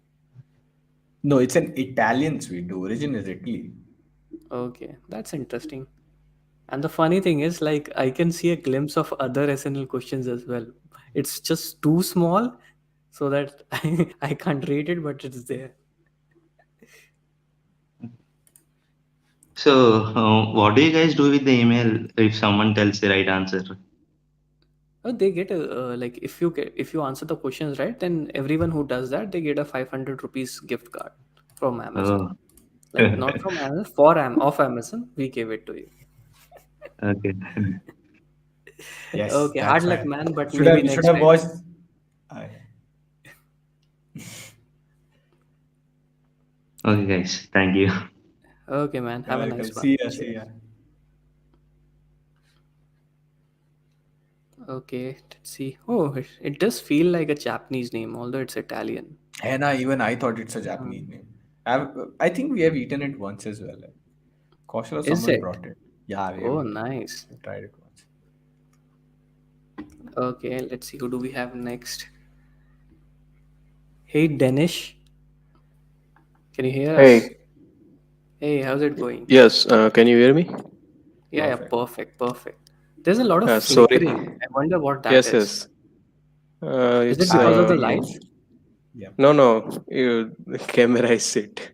No, it's an Italian sweet. The origin is Italy. Okay, that's interesting. And the funny thing is, like, I can see a glimpse of other SNL questions as well. It's just too small so that I can't read it, but it's there. So, what do you guys do with the email if someone tells the right answer? Oh, they get a like if you answer the questions right, then everyone who does that they get a 500 rupees gift card from Amazon. Oh, Like not from Amazon, for of Amazon, we gave it to you. okay. Yes, Okay, hard that's luck, right. man, but Should maybe have should next have time. watched. I Okay, guys. Thank you. Okay, man, You're have a welcome. nice one. See ya. See ya. Cheers. Okay, let's see. Oh, it does feel like a Japanese name, although it's Italian. Hannah, even I thought it's a Um, Japanese name. I think we have eaten it once as well. Kaushal or is someone it? brought it. Yeah, we have Oh, eaten it. nice. We tried it once. Okay, let's see. Who do we have next? Hey, Danish, can you hear us? Hey, Hey, how's it going? yes, can you hear me? Yeah, Perfect. perfect, perfect. There's a lot of Sorry. flickering. I wonder what that Yes, is. yes. Is it It's because of the I light? yeah. no, no. The camera is set.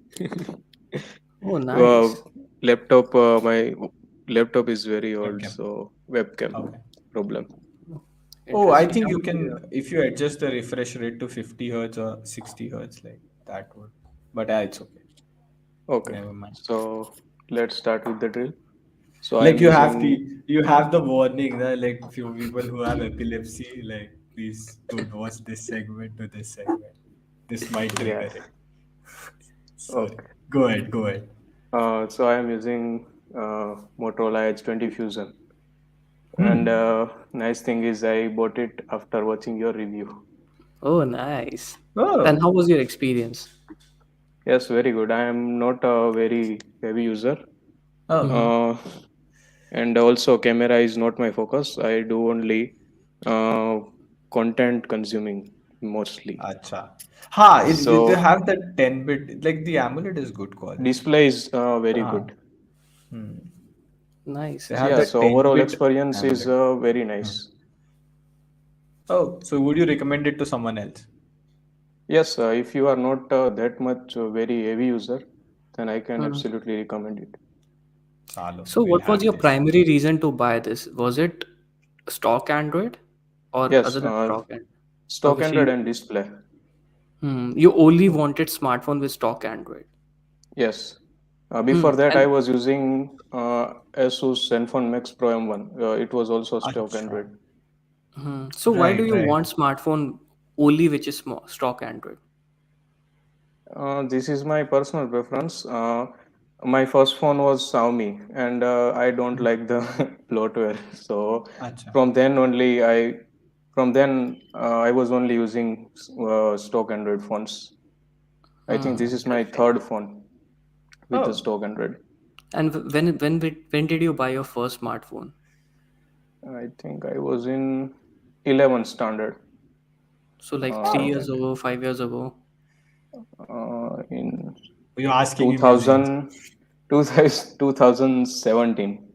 Oh, uh, nice. Laptop. My laptop is very old, Webcam. so webcam Okay. problem. Oh, I Interesting. think you Yeah. can, if you adjust the refresh rate to 50 hertz or 60 hertz, like that would. But yeah, it's okay. Okay, Never mind. so let's start with the drill. So I Like am using, you have the warning, like few people who have epilepsy, like please don't watch this segment to this segment. This might trigger yes. it. Sorry. Okay. Go ahead. Go ahead. So I am using Motorola H20 Fusion, and Hmm. nice thing is I bought it after watching your review. Oh, nice. Then Oh. how was your experience? Yes, very good. I am not a very heavy user, Oh. Mm-hmm. uh, and also camera is not my focus. I do only uh, content consuming mostly. Acha. Ha, they So have that 10-bit, like the AMOLED is good quality. display is very Ah. good. Hmm. Nice, They have Yeah, nice. that so overall 10-bit experience is AMOLED. very Hmm. nice. Oh, so would you recommend it to someone else? Yes, if you are not that much very heavy user, then I can Hmm. absolutely recommend it. Chalo, So, we'll what was have your this. primary reason to buy this? Was it stock Android or Yes, other than stock Android? stock Okay, so Android and display. you only wanted smartphone with stock Android. Yes. Before that, I And was using Asus Zenfone Max Pro M1. It was also stock Acha. Android. so why do Right, you right. want smartphone only which is stock Android? This is my personal preference. My first phone was Xiaomi, and I don't like the bloatware. So Acha. from then only, I was only using stock Android phones. I think this is my Interesting. third phone with the Oh, stock Android. And when did you buy your first smartphone? I think I was in 11th standard. So like oh, 3 years then. ago, 5 years ago, In You're asking him his age. 2000, 2017.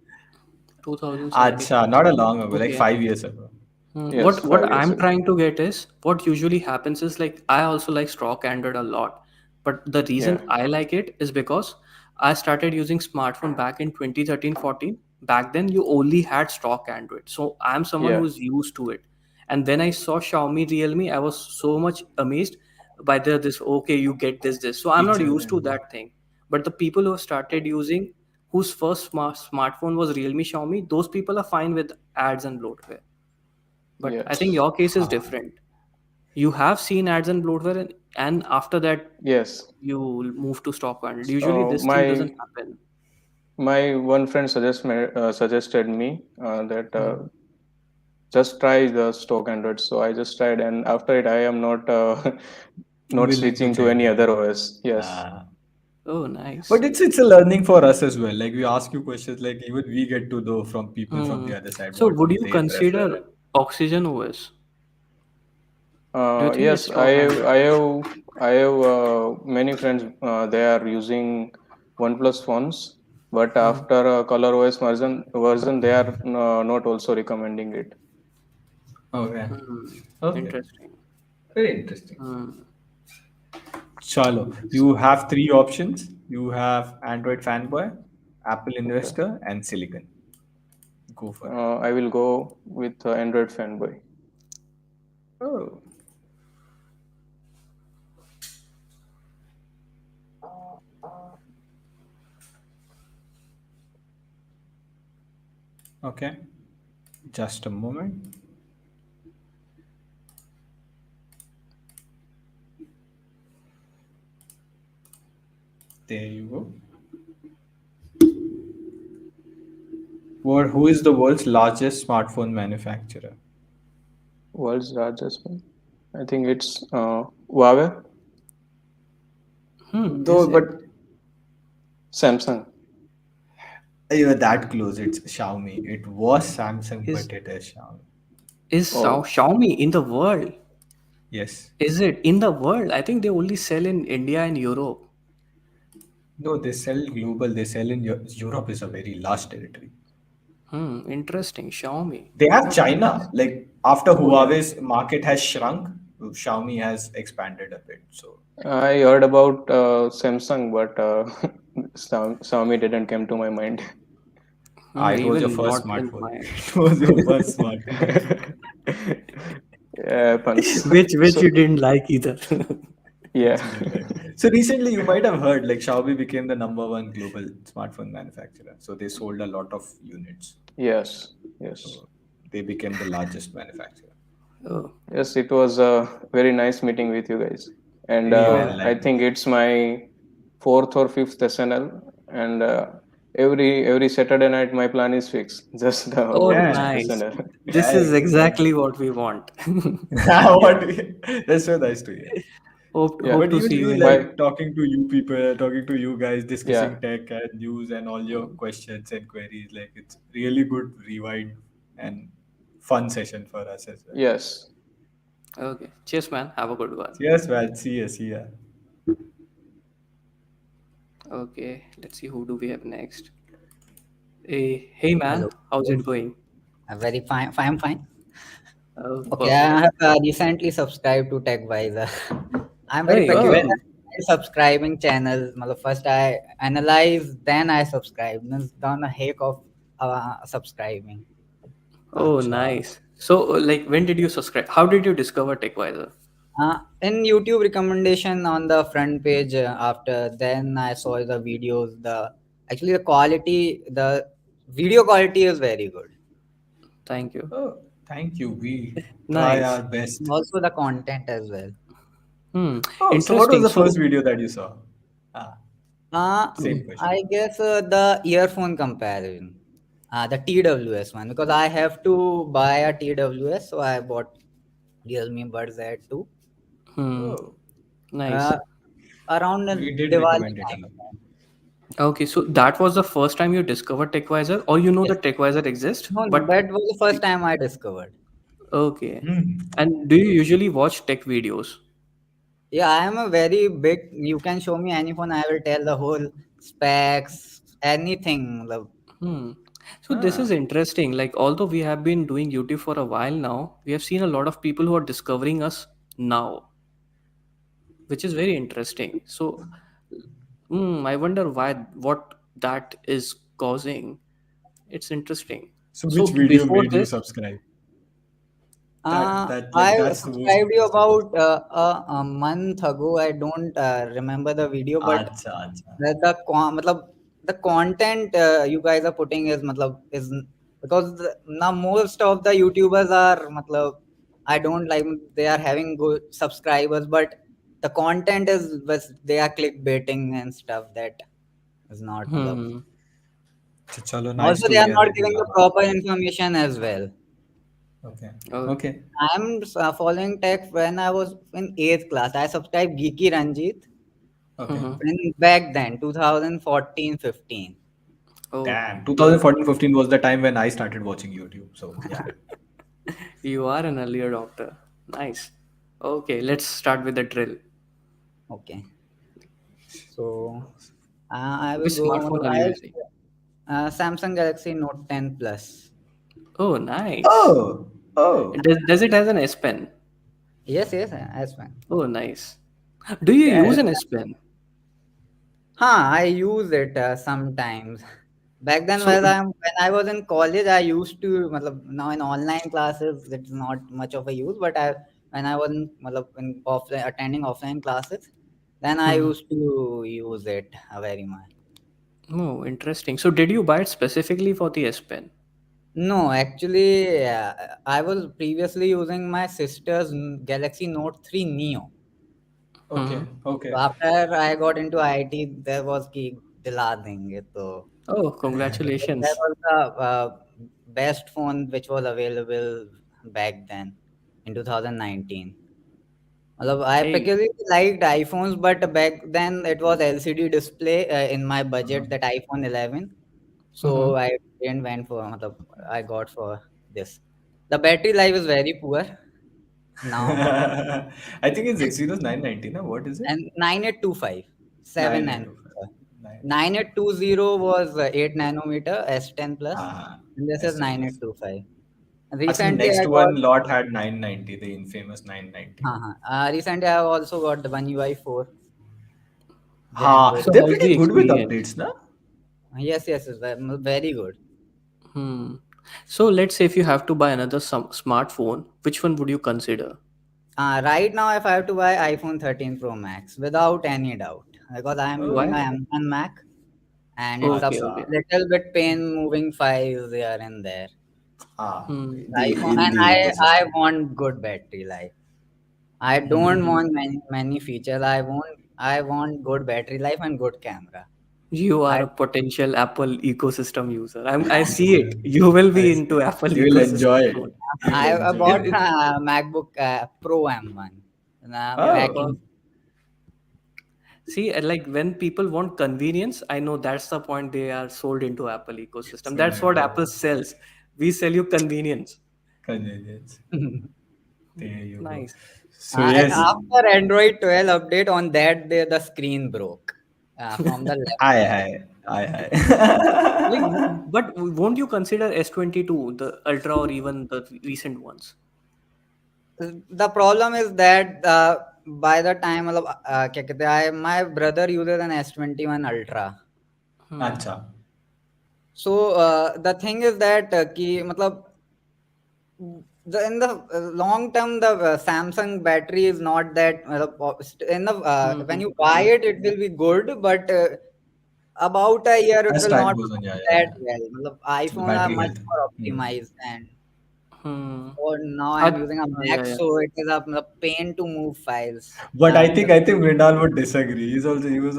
2017. Acha, not a long ago, like Okay. 5 years ago. Yes, What 5 years I'm ago. trying to get is what usually happens is like I also like stock Android a lot, but the reason Yeah, I like it is because I started using smartphone back in 2013 14. Back then you only had stock Android, so I'm someone yeah, who's used to it. And then I saw Xiaomi, Realme, I was so much amazed by this. Okay, you get this. So I'm not Features used to and that thing. But the people who have started using, whose first smartphone was Realme, Xiaomi, those people are fine with ads and bloatware. But yeah. I think your case is ha. different. You have seen ads and bloatware, and after that, Yes. you move to stock content. Usually, So this thing doesn't happen. my one friend suggested me that Hmm. just try the stock Android. So I just tried, and after it, I am not not Willing to switching to change any it. other OS. Yes. Ah. Oh, nice. But it's a learning for us as well. Like we ask you questions, like even we get to know from people from Hmm. the other side So, what would you they prefer. consider Oxygen OS? Do you think it's Yes, stock Android? I have many friends. They are using OnePlus phones, but Hmm. after Color OS version, they are not also recommending it. Okay. Hmm. Okay. Interesting. Very interesting. Hmm. Chalo. You have three options. You have Android fanboy, Apple Okay, investor, and Silicon. Go for it. I will go with Android fanboy. Oh. Okay. Just a moment. There you go. Who is the world's largest smartphone manufacturer? World's largest one. I think it's Huawei, Is Though, it? but Samsung. you were that close. It's Xiaomi. It was Samsung, Is but it is Xiaomi. Oh, Xiaomi in the world? Yes. Is it in the world? I think they only sell in India and Europe. No, they sell global. They sell in Europe is a very large territory. Interesting. Xiaomi. They have China. Like after oh yeah. Huawei's market has shrunk, Xiaomi has expanded a bit. So I heard about Samsung, but Xiaomi didn't come to my mind. It was your Even first not in smartphone. mine. It was your first smartphone. Yeah, happens. Which So you didn't like either. yeah. Which you didn't like. So recently, you might have heard like Xiaomi became the number one global smartphone manufacturer. So they sold a lot of units. Yes. Yes. So they became the largest manufacturer. Oh, Yes. It was a very nice meeting with you guys, and Even oh, I like think it's my fourth or fifth SNL, and every Saturday night my plan is fixed. Just oh, watch yeah, nice. SNL. This yeah, is exactly exactly. what we want. What? That's so nice to hear. Yeah. Hope But to see even you we in the. My like talking to you people, talking to you guys, yeah. discussing tech and news and all your Mm, questions and queries. Like it's really good rewind and fun session for us as well. Yes. Okay. Cheers, man. Have a good one. Yes, man. See ya. See ya. Okay. Let's see who do we have next. Hey, man. Hello. How's it going? Very fine. Fine. Fine. Oh, Okay, I perfect. have recently subscribed to TechWiser. I'm very Hey, particular Oh, when? in subscribing channels. First I analyze, then I subscribe. Means done a heck of subscribing. Oh, acha. nice. So, like, when did you subscribe? How did you discover TechWiser? In YouTube recommendation on the front page. After then I saw the videos. The actually the video quality is very good. Thank you. Oh, thank you. We try Nice. our best. Also the content as well. Hmm. Oh, so what was Interesting. the first So, video that you saw? Ah, same question. I guess the earphone comparison, the TWS one, because I have to buy a TWS, so I bought Realme Buds Air 2 hmm. Oh, Nice. uh, around we did Diwali recommend it a lot. time. Okay, so that was the first time you discovered TechWiser, or you know Yes. that TechWiser exists, No, no, but that was the first time I discovered. okay. Hmm. And do you usually watch tech videos? Yeah, I am a very big. You can show me any phone, I will tell the whole specs, anything. Hmm. So this is Ah. interesting. Like, although we have been doing YouTube for a while now, we have seen a lot of people who are discovering us now, which is very interesting. So, I wonder what that is causing. It's interesting. So So which video before made you this, subscribe? That like I that's the most subscribed you interesting part. about a month ago. I don't remember the video, but Acha, acha. मतलब the content you guys are putting is is because now most of the YouTubers are I don't like they are having good subscribers, but the content is they are clickbaiting and stuff that is not hmm. Chalo, nice also to they are hear not that you giving the are. proper information as well. Okay. Okay. Okay. I'm following tech when I was in eighth class. I subscribed Geeky Ranjit Okay. Mhm. in back then 2014 15. Oh, Damn. 2014-15 was the time when I started watching YouTube. So yeah. you are an early adopter. Nice. Okay, let's start with the drill. Okay, so I will Which go. smartphone are you using? Samsung Galaxy Note 10 Plus. Oh, nice. Oh. Oh. Does it has an S Pen? Yes, yes, as well. Oh, nice. Do you use Damn. an S Pen? I use it sometimes. Back then, So, when I was in college, I used to. Now in online classes, it's not much of a use. But when I was in offline attending offline classes, then I hmm. used to use it very much. Oh, interesting. So, did you buy it specifically for the S Pen? No, actually, I was previously using my sister's Galaxy Note 3 Neo. Okay. Hmm. So Okay. after I got into IT, there was ki dila denge. So Oh, that congratulations. was the best phone which was available back then in 2019. I Hey. particularly liked iPhones, but back then it was LCD display in my budget, Uh-huh. that iPhone 11. Hmm. So I didn't went for, I got for this. The battery life is very poor now. I think it's Exynos 990, na? What is it? And 9825, 7 9825. nanometer. 995. 9820 was 8 nanometer S10 plus, Ah, and this is S10 plus. 9825. Actually, Recently, I next got one lot had 990, the infamous 990. recently I have also got the One UI 4 Gen Ha, with So, they're how's pretty the good with experience? updates, na? yes, yes, very good. Hmm. So let's say if you have to buy another smartphone, which one would you consider? Right now, if I have to buy iPhone 13 Pro Max, without any doubt, because I am using Why? a M1 Mac, and it's a Okay, Acha. okay. little bit pain moving files here and there. Ah, Hmm. the iPhone, in and the I ecosystem. want good battery life. I don't Hmm. want many features. I want good battery life and good camera. You are I a potential Apple ecosystem user. I see it. You will I be see. into Apple You will enjoy ecosystem it. soon. You will I enjoy bought it. MacBook Pro M1 back Oh, Uh, in. See, like when people want convenience, I know that's the point they are sold into Apple ecosystem. so That's let what Apple sells. We sell you convenience. convenience. There you go. Nice. So yes, After Android 12 update on that day, the screen broke from the left hi, side. hi, hi, Like, hi. but won't you consider S22, the Ultra, or even the recent ones? The problem is that by the time मतलब, क्या कहते हैं, my brother uses an S21 Ultra. Hmm. Acha. So the thing is that कि मतलब in the long term the Samsung battery is not that in the when you buy it it will be good, but about a year it As will time not goes on, yeah, perform yeah, that yeah. well. मतलब, The iPhone are battery much health. more Hmm. optimized, and Hmm. or now I, I'm using a yeah, Mac, yeah. so it is a pain to move files. But The I think Mrinal would disagree. He was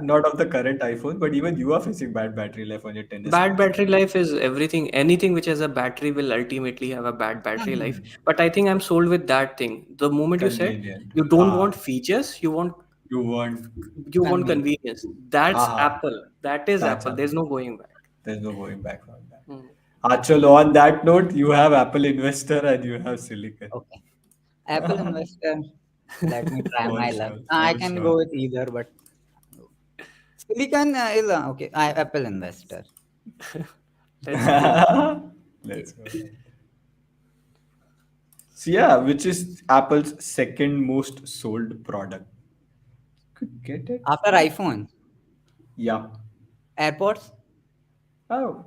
not of the current iPhone, but even you are facing bad battery life on your 10s Bad Max. battery life is everything. Anything which has a battery will ultimately have a bad battery life. But I think I'm sold with that thing. The moment you said Convenient. you don't Ha. want features, You want. you want convenience. convenience. That's Ha. Apple. That is That's Apple. Apple. There's no going back. There's no going back from that. Hmm. Achal, on that note, you have Apple investor and you have silicon. Okay, Apple investor. Let me try For my luck. sure, I for can sure. go with either, but Silicon is okay. Apple investor. Let's go. Let's go. So yeah, which is Apple's second most sold product? Could get it? After iPhone, Yeah. AirPods. Oh,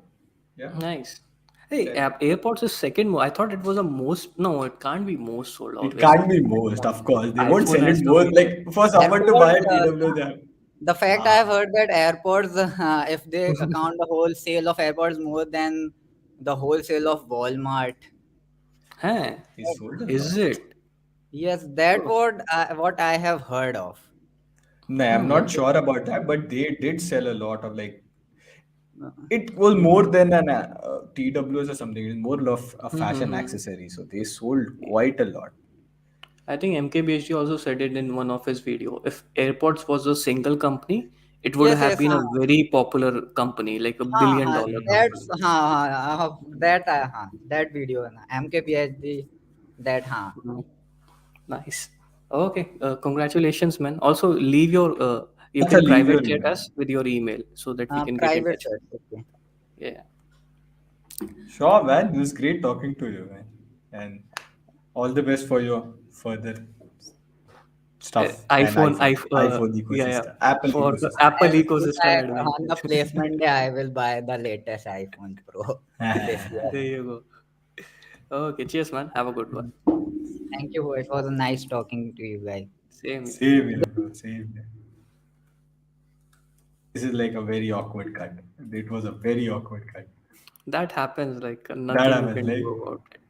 yeah. Nice. Hey, That- AirPods is second. I thought it was a most. No, it can't be most sold. It Obviously, can't be most, of course. They won't iPhone sell it has to more. be. Like for someone to buy AirPods. a TW, they have. The fact I Ah, have heard that AirPods, if they account the whole sale of AirPods more than the whole sale of Walmart. Huh? he sold a Is lot. it? Yes, that Oh. what I have heard of. No, I'm Hmm. not sure about that, but they did sell a lot of like Uh, it was more Hmm. than an TWS or something. It's more of a fashion Hmm. accessory. So they sold quite a lot. I think MKBHD also said it in one of his video. If AirPods was a single company, it would yes, have yes. been a very popular company, like a billion dollar That's company. that video na, MKBHD that Hmm. Nice. Okay. Congratulations, man. Also, leave your. You Acha, can leave your private chat email. us with your email so that we can get in private touch with search. Okay. you. Yeah. Sure, man. It was great talking to you, man. And all the best for your further stuff and iPhone, iPhone yeah, yeah. ecosystem, Apple For the ecosystem. Apple If I ecosystem on the advantage. placement day, I will buy the latest iPhone Pro this year. There you go. Okay, cheers, man. Have a good one. Thank you. It was nice talking to you guys. Same here. Same here, bro. Same here. This is like a very awkward cut. It was a very awkward cut. That happens, like That nothing I you was can like, do it about it.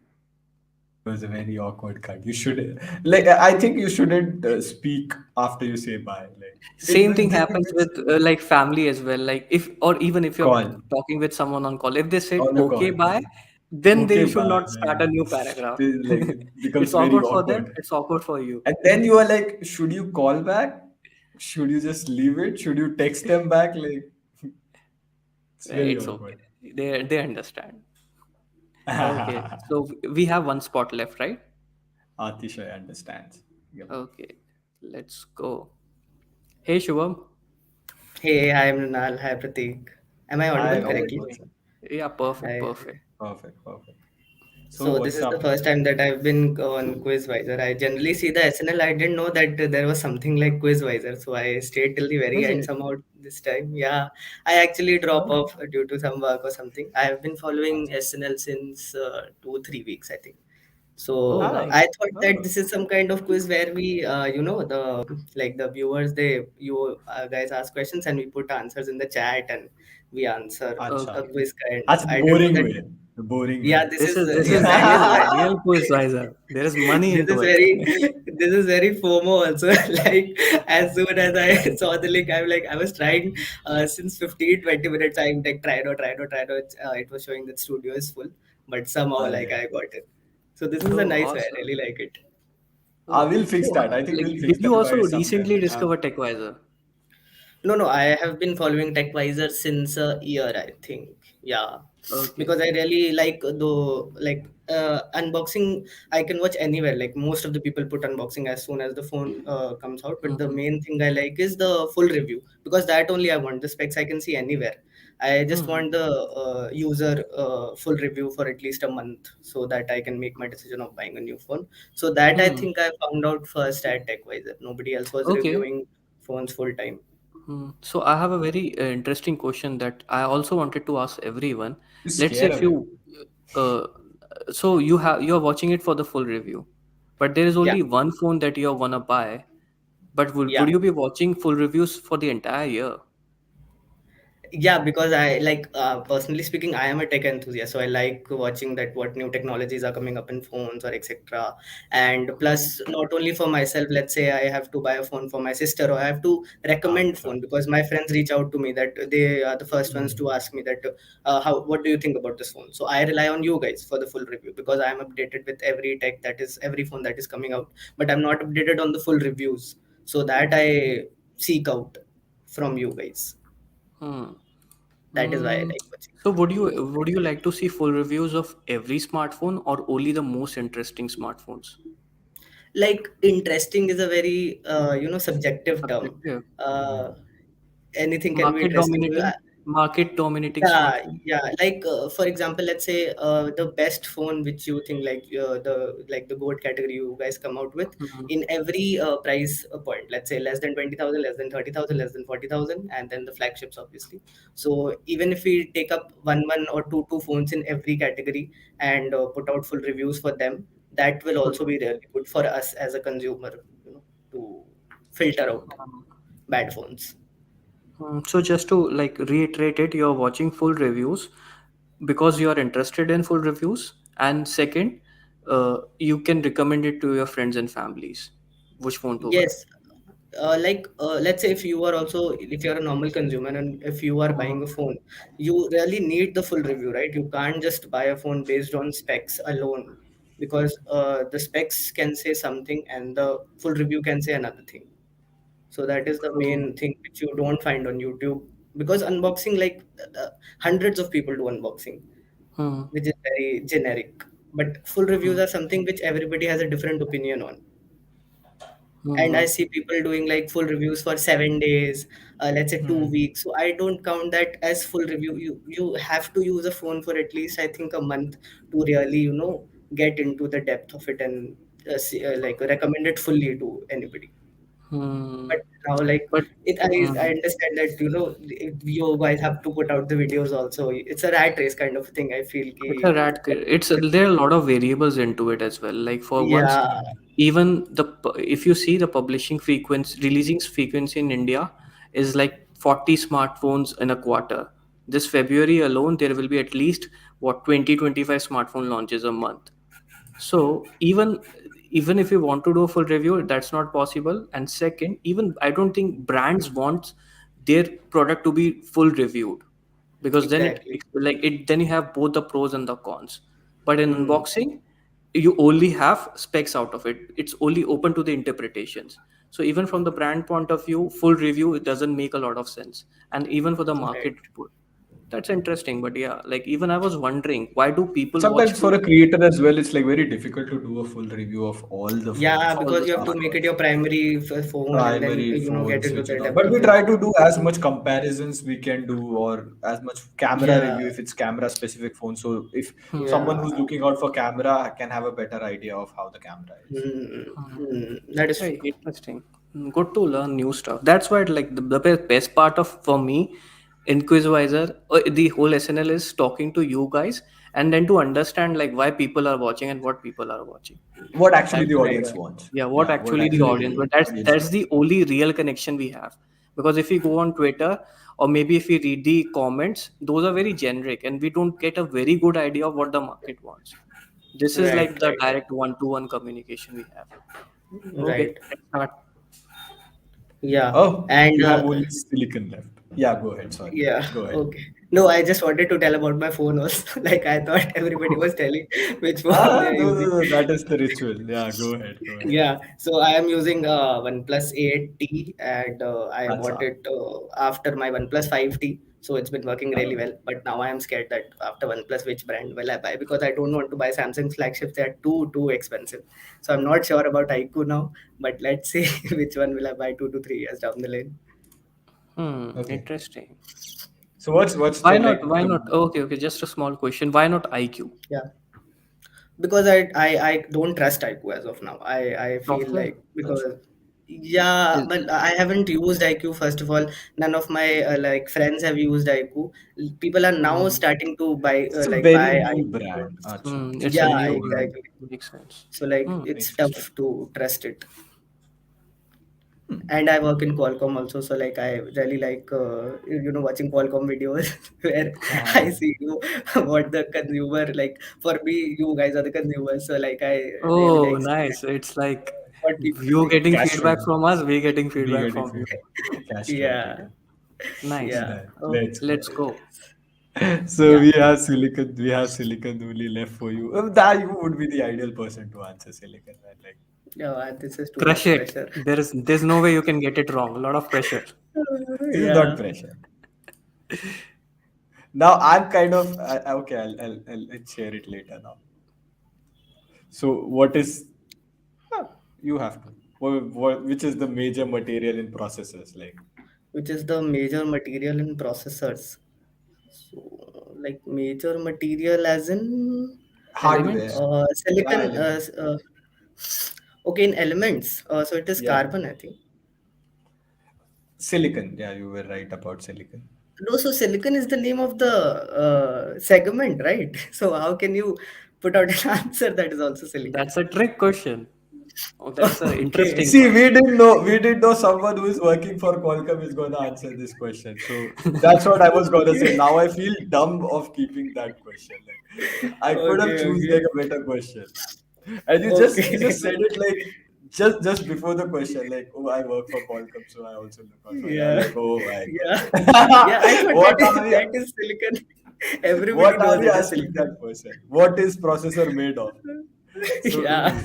was a very awkward cut. You should like. I think you shouldn't speak after you say bye. Like Same thing just happens with like family as well. Like if or even if you're call talking with someone on call, if they said on the okay, call. bye, then Okay, they should bye. not start a Like, new paragraph. this, like it becomes It's very awkward for them. awkward. It's awkward for you. And then you are like, should you call back? Should you just leave it? Should you text them back? Like, it's very It's okay. awkward. They understand. Okay, so we have one spot left, right? Atisha understands. Yep. Okay, let's go. Hey Shubham. Hey, hi Mrinal, hi Pratik. Am I Hi, audible How are man. correctly? you? What's up? Yeah, perfect, Hi. perfect. Perfect, perfect. So So this what's is the up? first time that I've been on Quizvisor. I generally see the SNL. I didn't know that there was something like Quizvisor, so I stayed till the very Is end it? somehow this time. Yeah, I actually drop Oh, off due to some work or something. I have been following SNL since 2 3 weeks, I think. Oh, So ah, I nice. thought that oh, this is some kind of quiz where we, the like the viewers, you guys ask questions and we put answers in the chat and we answer acha. a Okay. quiz kind. That's I didn't know boring that. way. The boring Yeah, way. this This is is this yeah, is that is real why. real Quizwiser. There is money This into is it. very this is very FOMO also. Like as soon as I saw the link, I'm like I was trying since 15 20 minutes. I'm like try no. It was showing that studio is full, but somehow like I, I got it. So this is a Oh, nice way. I awesome. really like it. I Oh, will fix so that. I think like, we'll did fix you that also by sometime. recently discover TechWiser? No, no, I have been following TechWiser since a year, I think. Yeah, Okay. because I really like unboxing. I can watch anywhere. Like most of the people put unboxing as soon as the phone comes out. But the Mm-hmm. main thing I like is the full review because that only I want. The specs I can see anywhere. I just Mm-hmm. want the user full review for at least a month so that I can make my decision of buying a new phone. So that I Hmm. think I found out first at TechWiser. Nobody else was Okay. reviewing phones full time. So I have a very interesting question that I also wanted to ask everyone. You Let's say scare if away. you, uh, so you're watching it for the full review, but there is Yeah, only one phone that you're gonna buy. But would yeah. you be watching full reviews for the entire year? Yeah, because I like personally speaking, I am a tech enthusiast, so I like watching that what new technologies are coming up in phones or etc. And Hmm. plus, not only for myself, let's say I have to buy a phone for my sister, or I have to recommend Acha. phone because my friends reach out to me that they are the first ones to Hmm. ask me that how what do you think about this phone? So I rely on you guys for the full review because I am updated with every tech that is every phone that is coming out, but I'm not updated on the full reviews. So that I seek out from you guys. Hmm. That is why I Mm, like watching. so would you like to see full reviews of every smartphone or only the most interesting smartphones? Like interesting is a very subjective term. Subjective. Uh, anything can be Market interesting. dominating, market dominating Yeah, smartphone. yeah. Like for example, let's say the best phone which you think like the gold category you guys come out with Hmm. in every price point. Let's say less than 20,000, less than 30,000, less than 40,000, and then the flagships obviously. So even if we take up one or two phones in every category and put out full reviews for them, that will also be really good for us as a consumer. To filter out bad phones. So just to like reiterate it, you're watching full reviews because you are interested in full reviews, and second, you can recommend it to your friends and families which phone to buy. Yes, let's say if you are also if you're a normal consumer and if you are Mhm. buying a phone, you really need the full review, right? You can't just buy a phone based on specs alone because the specs can say something and the full review can say another thing. So that is the Hmm. main thing which you don't find on YouTube because unboxing hundreds of people do unboxing, Hmm. which is very generic. But full reviews Hmm. are something which everybody has a different opinion on, and I Hmm. see people doing like full reviews for 7 days, let's say Hmm. 2 weeks. So I don't count that as full review. You have to use a phone for at least I think a month to really get into the depth of it and like recommend it fully to anybody. Hmm. But now like But I hmm. understand that you guys have to put out the videos also. It's a rat race kind of thing. I feel It's a ki, rat. It's there are a lot of variables into it as well. Like for once, yeah, even if you see the publishing frequency, releasing frequency in India is like 40 smartphones in a quarter. This February alone, there will be at least 20-25 smartphone launches a month. So even if you want to do a full review, that's not possible. And second, even I don't think brands want their product to be full reviewed, because then exactly. then you have both the pros and the cons. But in Hmm, unboxing, you only have specs out of it. It's only open to the interpretations. So even from the brand point of view, full review, it doesn't make a lot of sense. And even for the market, right. That's interesting. But yeah, like even I was wondering, why do people watch Sometimes for two? a creator as well, it's like very difficult to do a full review of all the Yeah, phones All and because the you have stuff. to stuff. make it your primary phone and then Primary phone, get into switch the it on. depth But we of it. try to do as much comparisons we can do, or as much camera Yeah, review if it's camera specific phone. So if Hmm. someone yeah. who's looking out for camera can have a better idea of how the camera is. That is Hey, true. interesting. Good to learn new stuff. That's why, like, best part of for me in Quizvisor, the whole SNL is talking to you guys and then to understand like why people are watching and what people are watching. What actually That's the like, audience Right. wants. yeah, what Yeah, what actually the audience. actually But that's audience that's the wants. only real connection we have. Because if we go on Twitter or maybe if we read the comments, those are very generic and we don't get a very good idea of what the market wants. This is Right, like the right, direct one-to-one communication we have. Okay, right. let's start. Yeah. Oh, And you have only silicon left. Yeah, go ahead. Sorry. yeah, Go ahead. okay. No, I just wanted to tell about my phone also. Like I thought everybody was telling which phone they Ah, are no, no, using. no. That is the ritual. Yeah, go ahead. Go ahead. Yeah, so I am using OnePlus 8T and I That's bought all. it after my OnePlus 5T. So it's been working really well. But now I am scared that after OnePlus, which brand will I buy? Because I don't want to buy Samsung's flagships. They are too expensive. So I'm not sure about iQOO now. But let's see which one will I buy 2 to 3 years down the lane. Okay. Interesting. So what's Why the not? like Why the not? Okay, okay. Just a small question. Why not IQ? Yeah, because I don't trust iQOO as of now. I feel Software? like because yeah, Is, but I haven't used iQOO. First of all, none of my like friends have used iQOO. People are now hmm, starting to buy it's a very buy new iQOO. So, brand. Acha. it's a yeah, new brand. exactly. Makes sense. So like Hmm. it's Interesting. tough to trust it. And I work in Qualcomm also, so like I really like watching Qualcomm videos where Ah. I see what the consumer like. For me, you guys are the consumers, so like I really Oh, like seeing nice. It's like what people you think. getting feedback Castrated. from us, we getting We feedback getting from you. feedback. Yeah, Castrated. Nice. yeah, Nice. Oh, Let's go. let's go. So yeah. we have silicon only left for you. That you would be the ideal person to answer silicon, man. Like No, this is too Crush much it. pressure. There's no way you can get it wrong. A lot of pressure. this is not Yeah, pressure. Now I'm kind of okay. I'll share it later now. So what is you have to which is the major material in processors like which is the major material in processors. So like major material as in hardware? Elements? Yeah, silicon. elements. Okay, in elements. So it is Yeah, carbon, I think. silicon. Yeah, you were right about silicon. No, so silicon is the name of the segment, right? So how can you put out an answer that is also silicon? That's a trick question. Oh, that's a Okay. interesting See, one. we didn't know someone who is working for Qualcomm is going to answer this question. So that's what I was going to say. Okay. Now I feel dumb of keeping that question. Like I could have Okay. choose Okay. like a better question. And you just Okay. said it like just before the question, like, oh, I work for Qualcomm, so I also look out for it. I'm Yeah. like, oh my Yeah. god. Yeah. I thought what are we that is silicon. Everybody what are knows we it is asking silicon. that person? What is processor made of? So Yeah.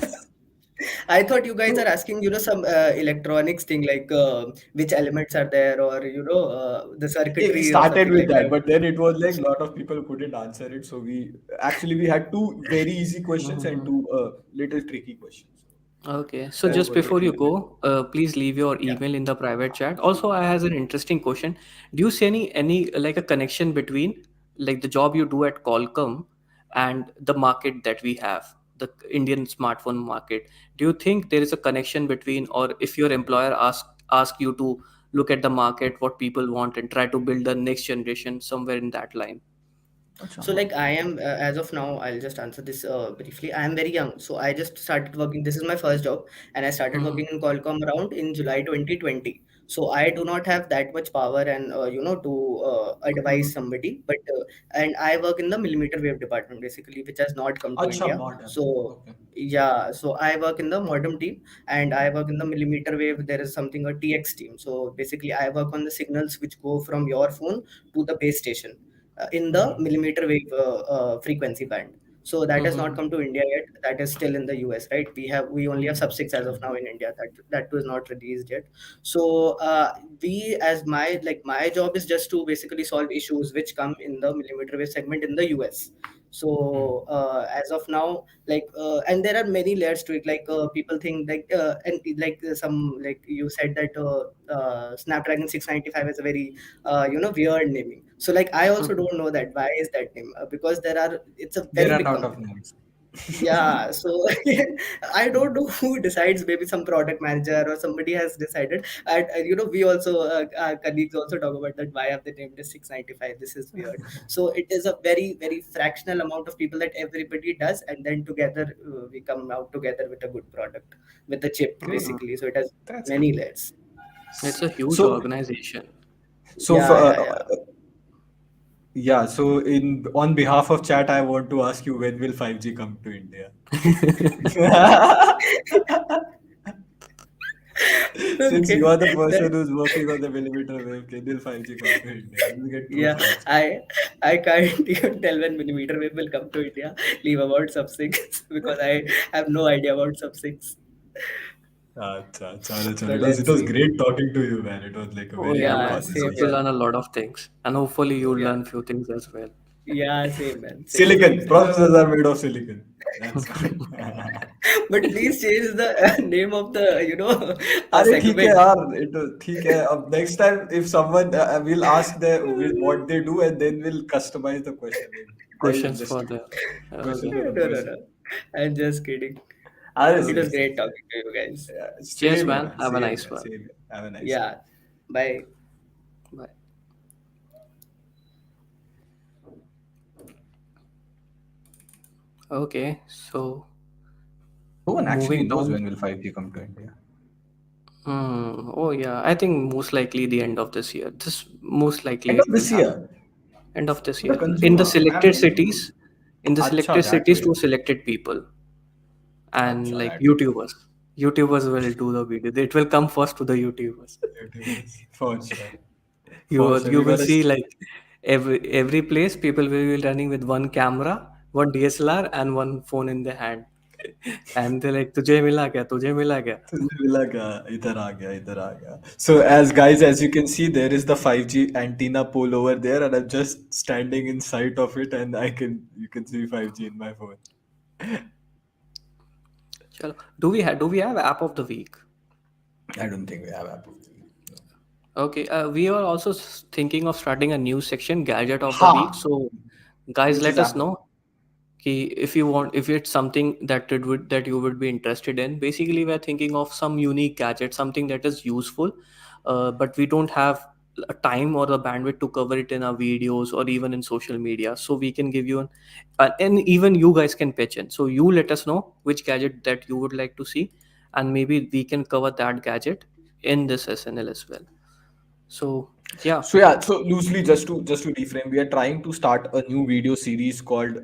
I thought you guys are So, asking, some electronics thing like which elements are there or, the it circuitry or started something with like that, that. but then it was like a lot of people couldn't answer it. So we had two very easy questions and mhm. two little tricky questions. Okay, so That's just what we before you did. go, please leave your Yeah. email in the private chat. Also, I has an interesting question. Do you see any like a connection between like the job you do at Qualcomm and the market that we have, the Indian smartphone market? Do you think there is a connection between, or if your employer ask you to look at the market, what people want, and try to build the next generation somewhere in that line? Acha, So like I am as of now, I'll just answer this briefly. I am very young, so I just started working. This is my first job, and I started Mhm. working in Qualcomm around in July 2020. So I do not have that much power and to advise Mhm. somebody. But and I work in the millimeter wave department basically, which has not come to acha India. modem. So Okay. yeah, so I work in the modem team and I work in the millimeter wave. There is something a TX team. So basically, I work on the signals which go from your phone to the base station in the Hmm. millimeter wave frequency band. So that has not Mm-hmm. come to India yet. That is still in the US, right? We only have sub 6 as of now in India. That was not released yet. So we as my job is just to basically solve issues which come in the millimeter wave segment in the US. So as of now, and there are many layers to it. People think some, like you said that Snapdragon 695 is a very weird naming. So I also Mm-hmm. don't know that why is that name, because it's a They very run big out of company. names. Yeah, so I don't know who decides. Maybe some product manager or somebody has decided. And we also our colleagues also talk about that. Why have they named it 695? This is weird. So it is a very very fractional amount of people that everybody does, and then together we come out together with a good product with a chip Mm. basically. So it has That's many good. layers. It's a huge So, organization. so for, Yeah, yeah, yeah. yeah. So, in on behalf of chat, I want to ask you, when will 5G come to India? Since Okay. you are the person That, who's working on the millimeter wave, when will 5G come to India? We'll get too yeah, fast. I can't even tell when millimeter wave will come to India. Leave about sub six because I have no idea about sub six. Chalo, chalo. So It let's was see. great talking to you, man. It was like a Oh very yeah, good Yeah, man. same Got to here. conversation. learn a lot of things, and hopefully you'll Yeah, learn few things as well. yeah, same man, same, same, Silicon. same. Processors are made of silicon. That's fine. But please change the name of the अरे ठीक है segment. यार ठीक है अब next time if someone will ask what they do and then we'll customize the question name. Tell them Questions just for to the. question Okay. for No, the no, question. no. I'm just kidding. अरे It सही was सही great talking to you guys. yeah, Cheers, same है man. man Have a same nice है one. same है have a nice one. Yeah. Bye. Bye. Okay, so No one actually moving knows on. when will 5G come to India. Oh yeah, I think most likely the end of this year. This most likely End of it will this happen. year End of this for the year. In the consumer. I'm selected thinking, cities, in the acha selected that cities way. to selected people, and Acha like that way. YouTubers. YouTubers will do the video. It will come first to the YouTubers. YouTubers for sure. For You sure. you We will gotta. see like every place people will be running with one camera, one DSLR, and one phone in their hand, and they're like, "तुझे मिला क्या? तुझे मिला क्या?" तुझे मिला क्या इधर आ गया इधर आ गया so as guys as you can see there is the 5G antenna pole over there and I'm just standing in sight of it and you can see 5G in my phone. चलो, do we have app of the week? I don't think we have Apple TV. No. Okay, we are also thinking of starting a new section, gadget of the Ha, week. So, guys, which is let us Apple. know if you want, if it's something that you would be interested in. Basically, we're thinking of some unique gadget, something that is useful, but we don't have a time or the bandwidth to cover it in our videos or even in social media. So we can give you and even you guys can pitch in. So you let us know which gadget that you would like to see, and maybe we can cover that gadget in this SNL as well. So yeah. So yeah, so loosely just to reframe, we are trying to start a new video series called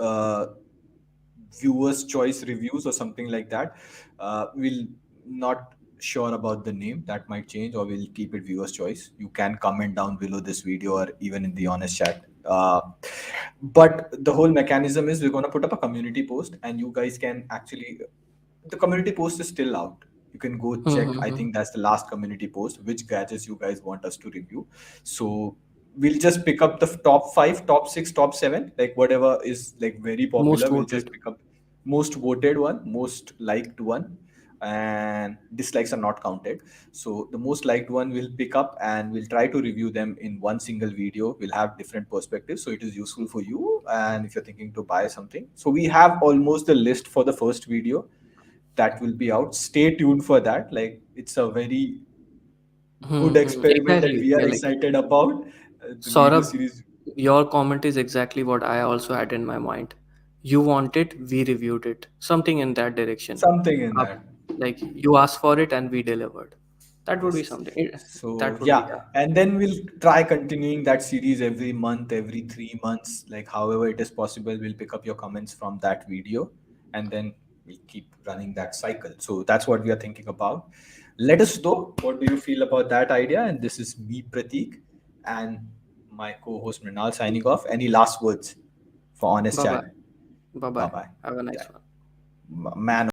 viewers choice reviews or something like that. We'll not sure about the name, that might change, or we'll keep it viewers choice. You can comment down below this video or even in the honest chat. But the whole mechanism is we're going to put up a community post and you guys can actually, the community post is still out. You can go check. I Mm-hmm. think that's the last community post, which gadgets you guys want us to review. So we'll just pick up the top 5, top 6, top 7, like whatever is like very Most popular. We'll just voted. pick up most voted one, most liked one, and dislikes are not counted. So the most liked one we'll pick up and we'll try to review them in one single video. We'll have different perspectives, so it is useful for you. And if you're thinking to buy something, so we have almost the list for the first video that will be out. Stay tuned for that. Like it's a very good experiment that Exactly. we are Yeah, like excited about. The video Saurabh, series, your comment is exactly what I also had in my mind. You want it, we reviewed it. Something in that direction. something in Up, that. like you asked for it and we delivered. That would be Yes. something. So That would be, yeah, yeah. and then we'll try continuing that series every month, every 3 months, like however it is possible. We'll pick up your comments from that video, and then we'll keep running that cycle. So that's what we are thinking about. Let us know what do you feel about that idea. And this is me, Pratik, and my co-host Mrinal signing off. Any last words for Honest Bye bye. Chat? Bye Bye bye. bye. Have a Yeah. nice one. Man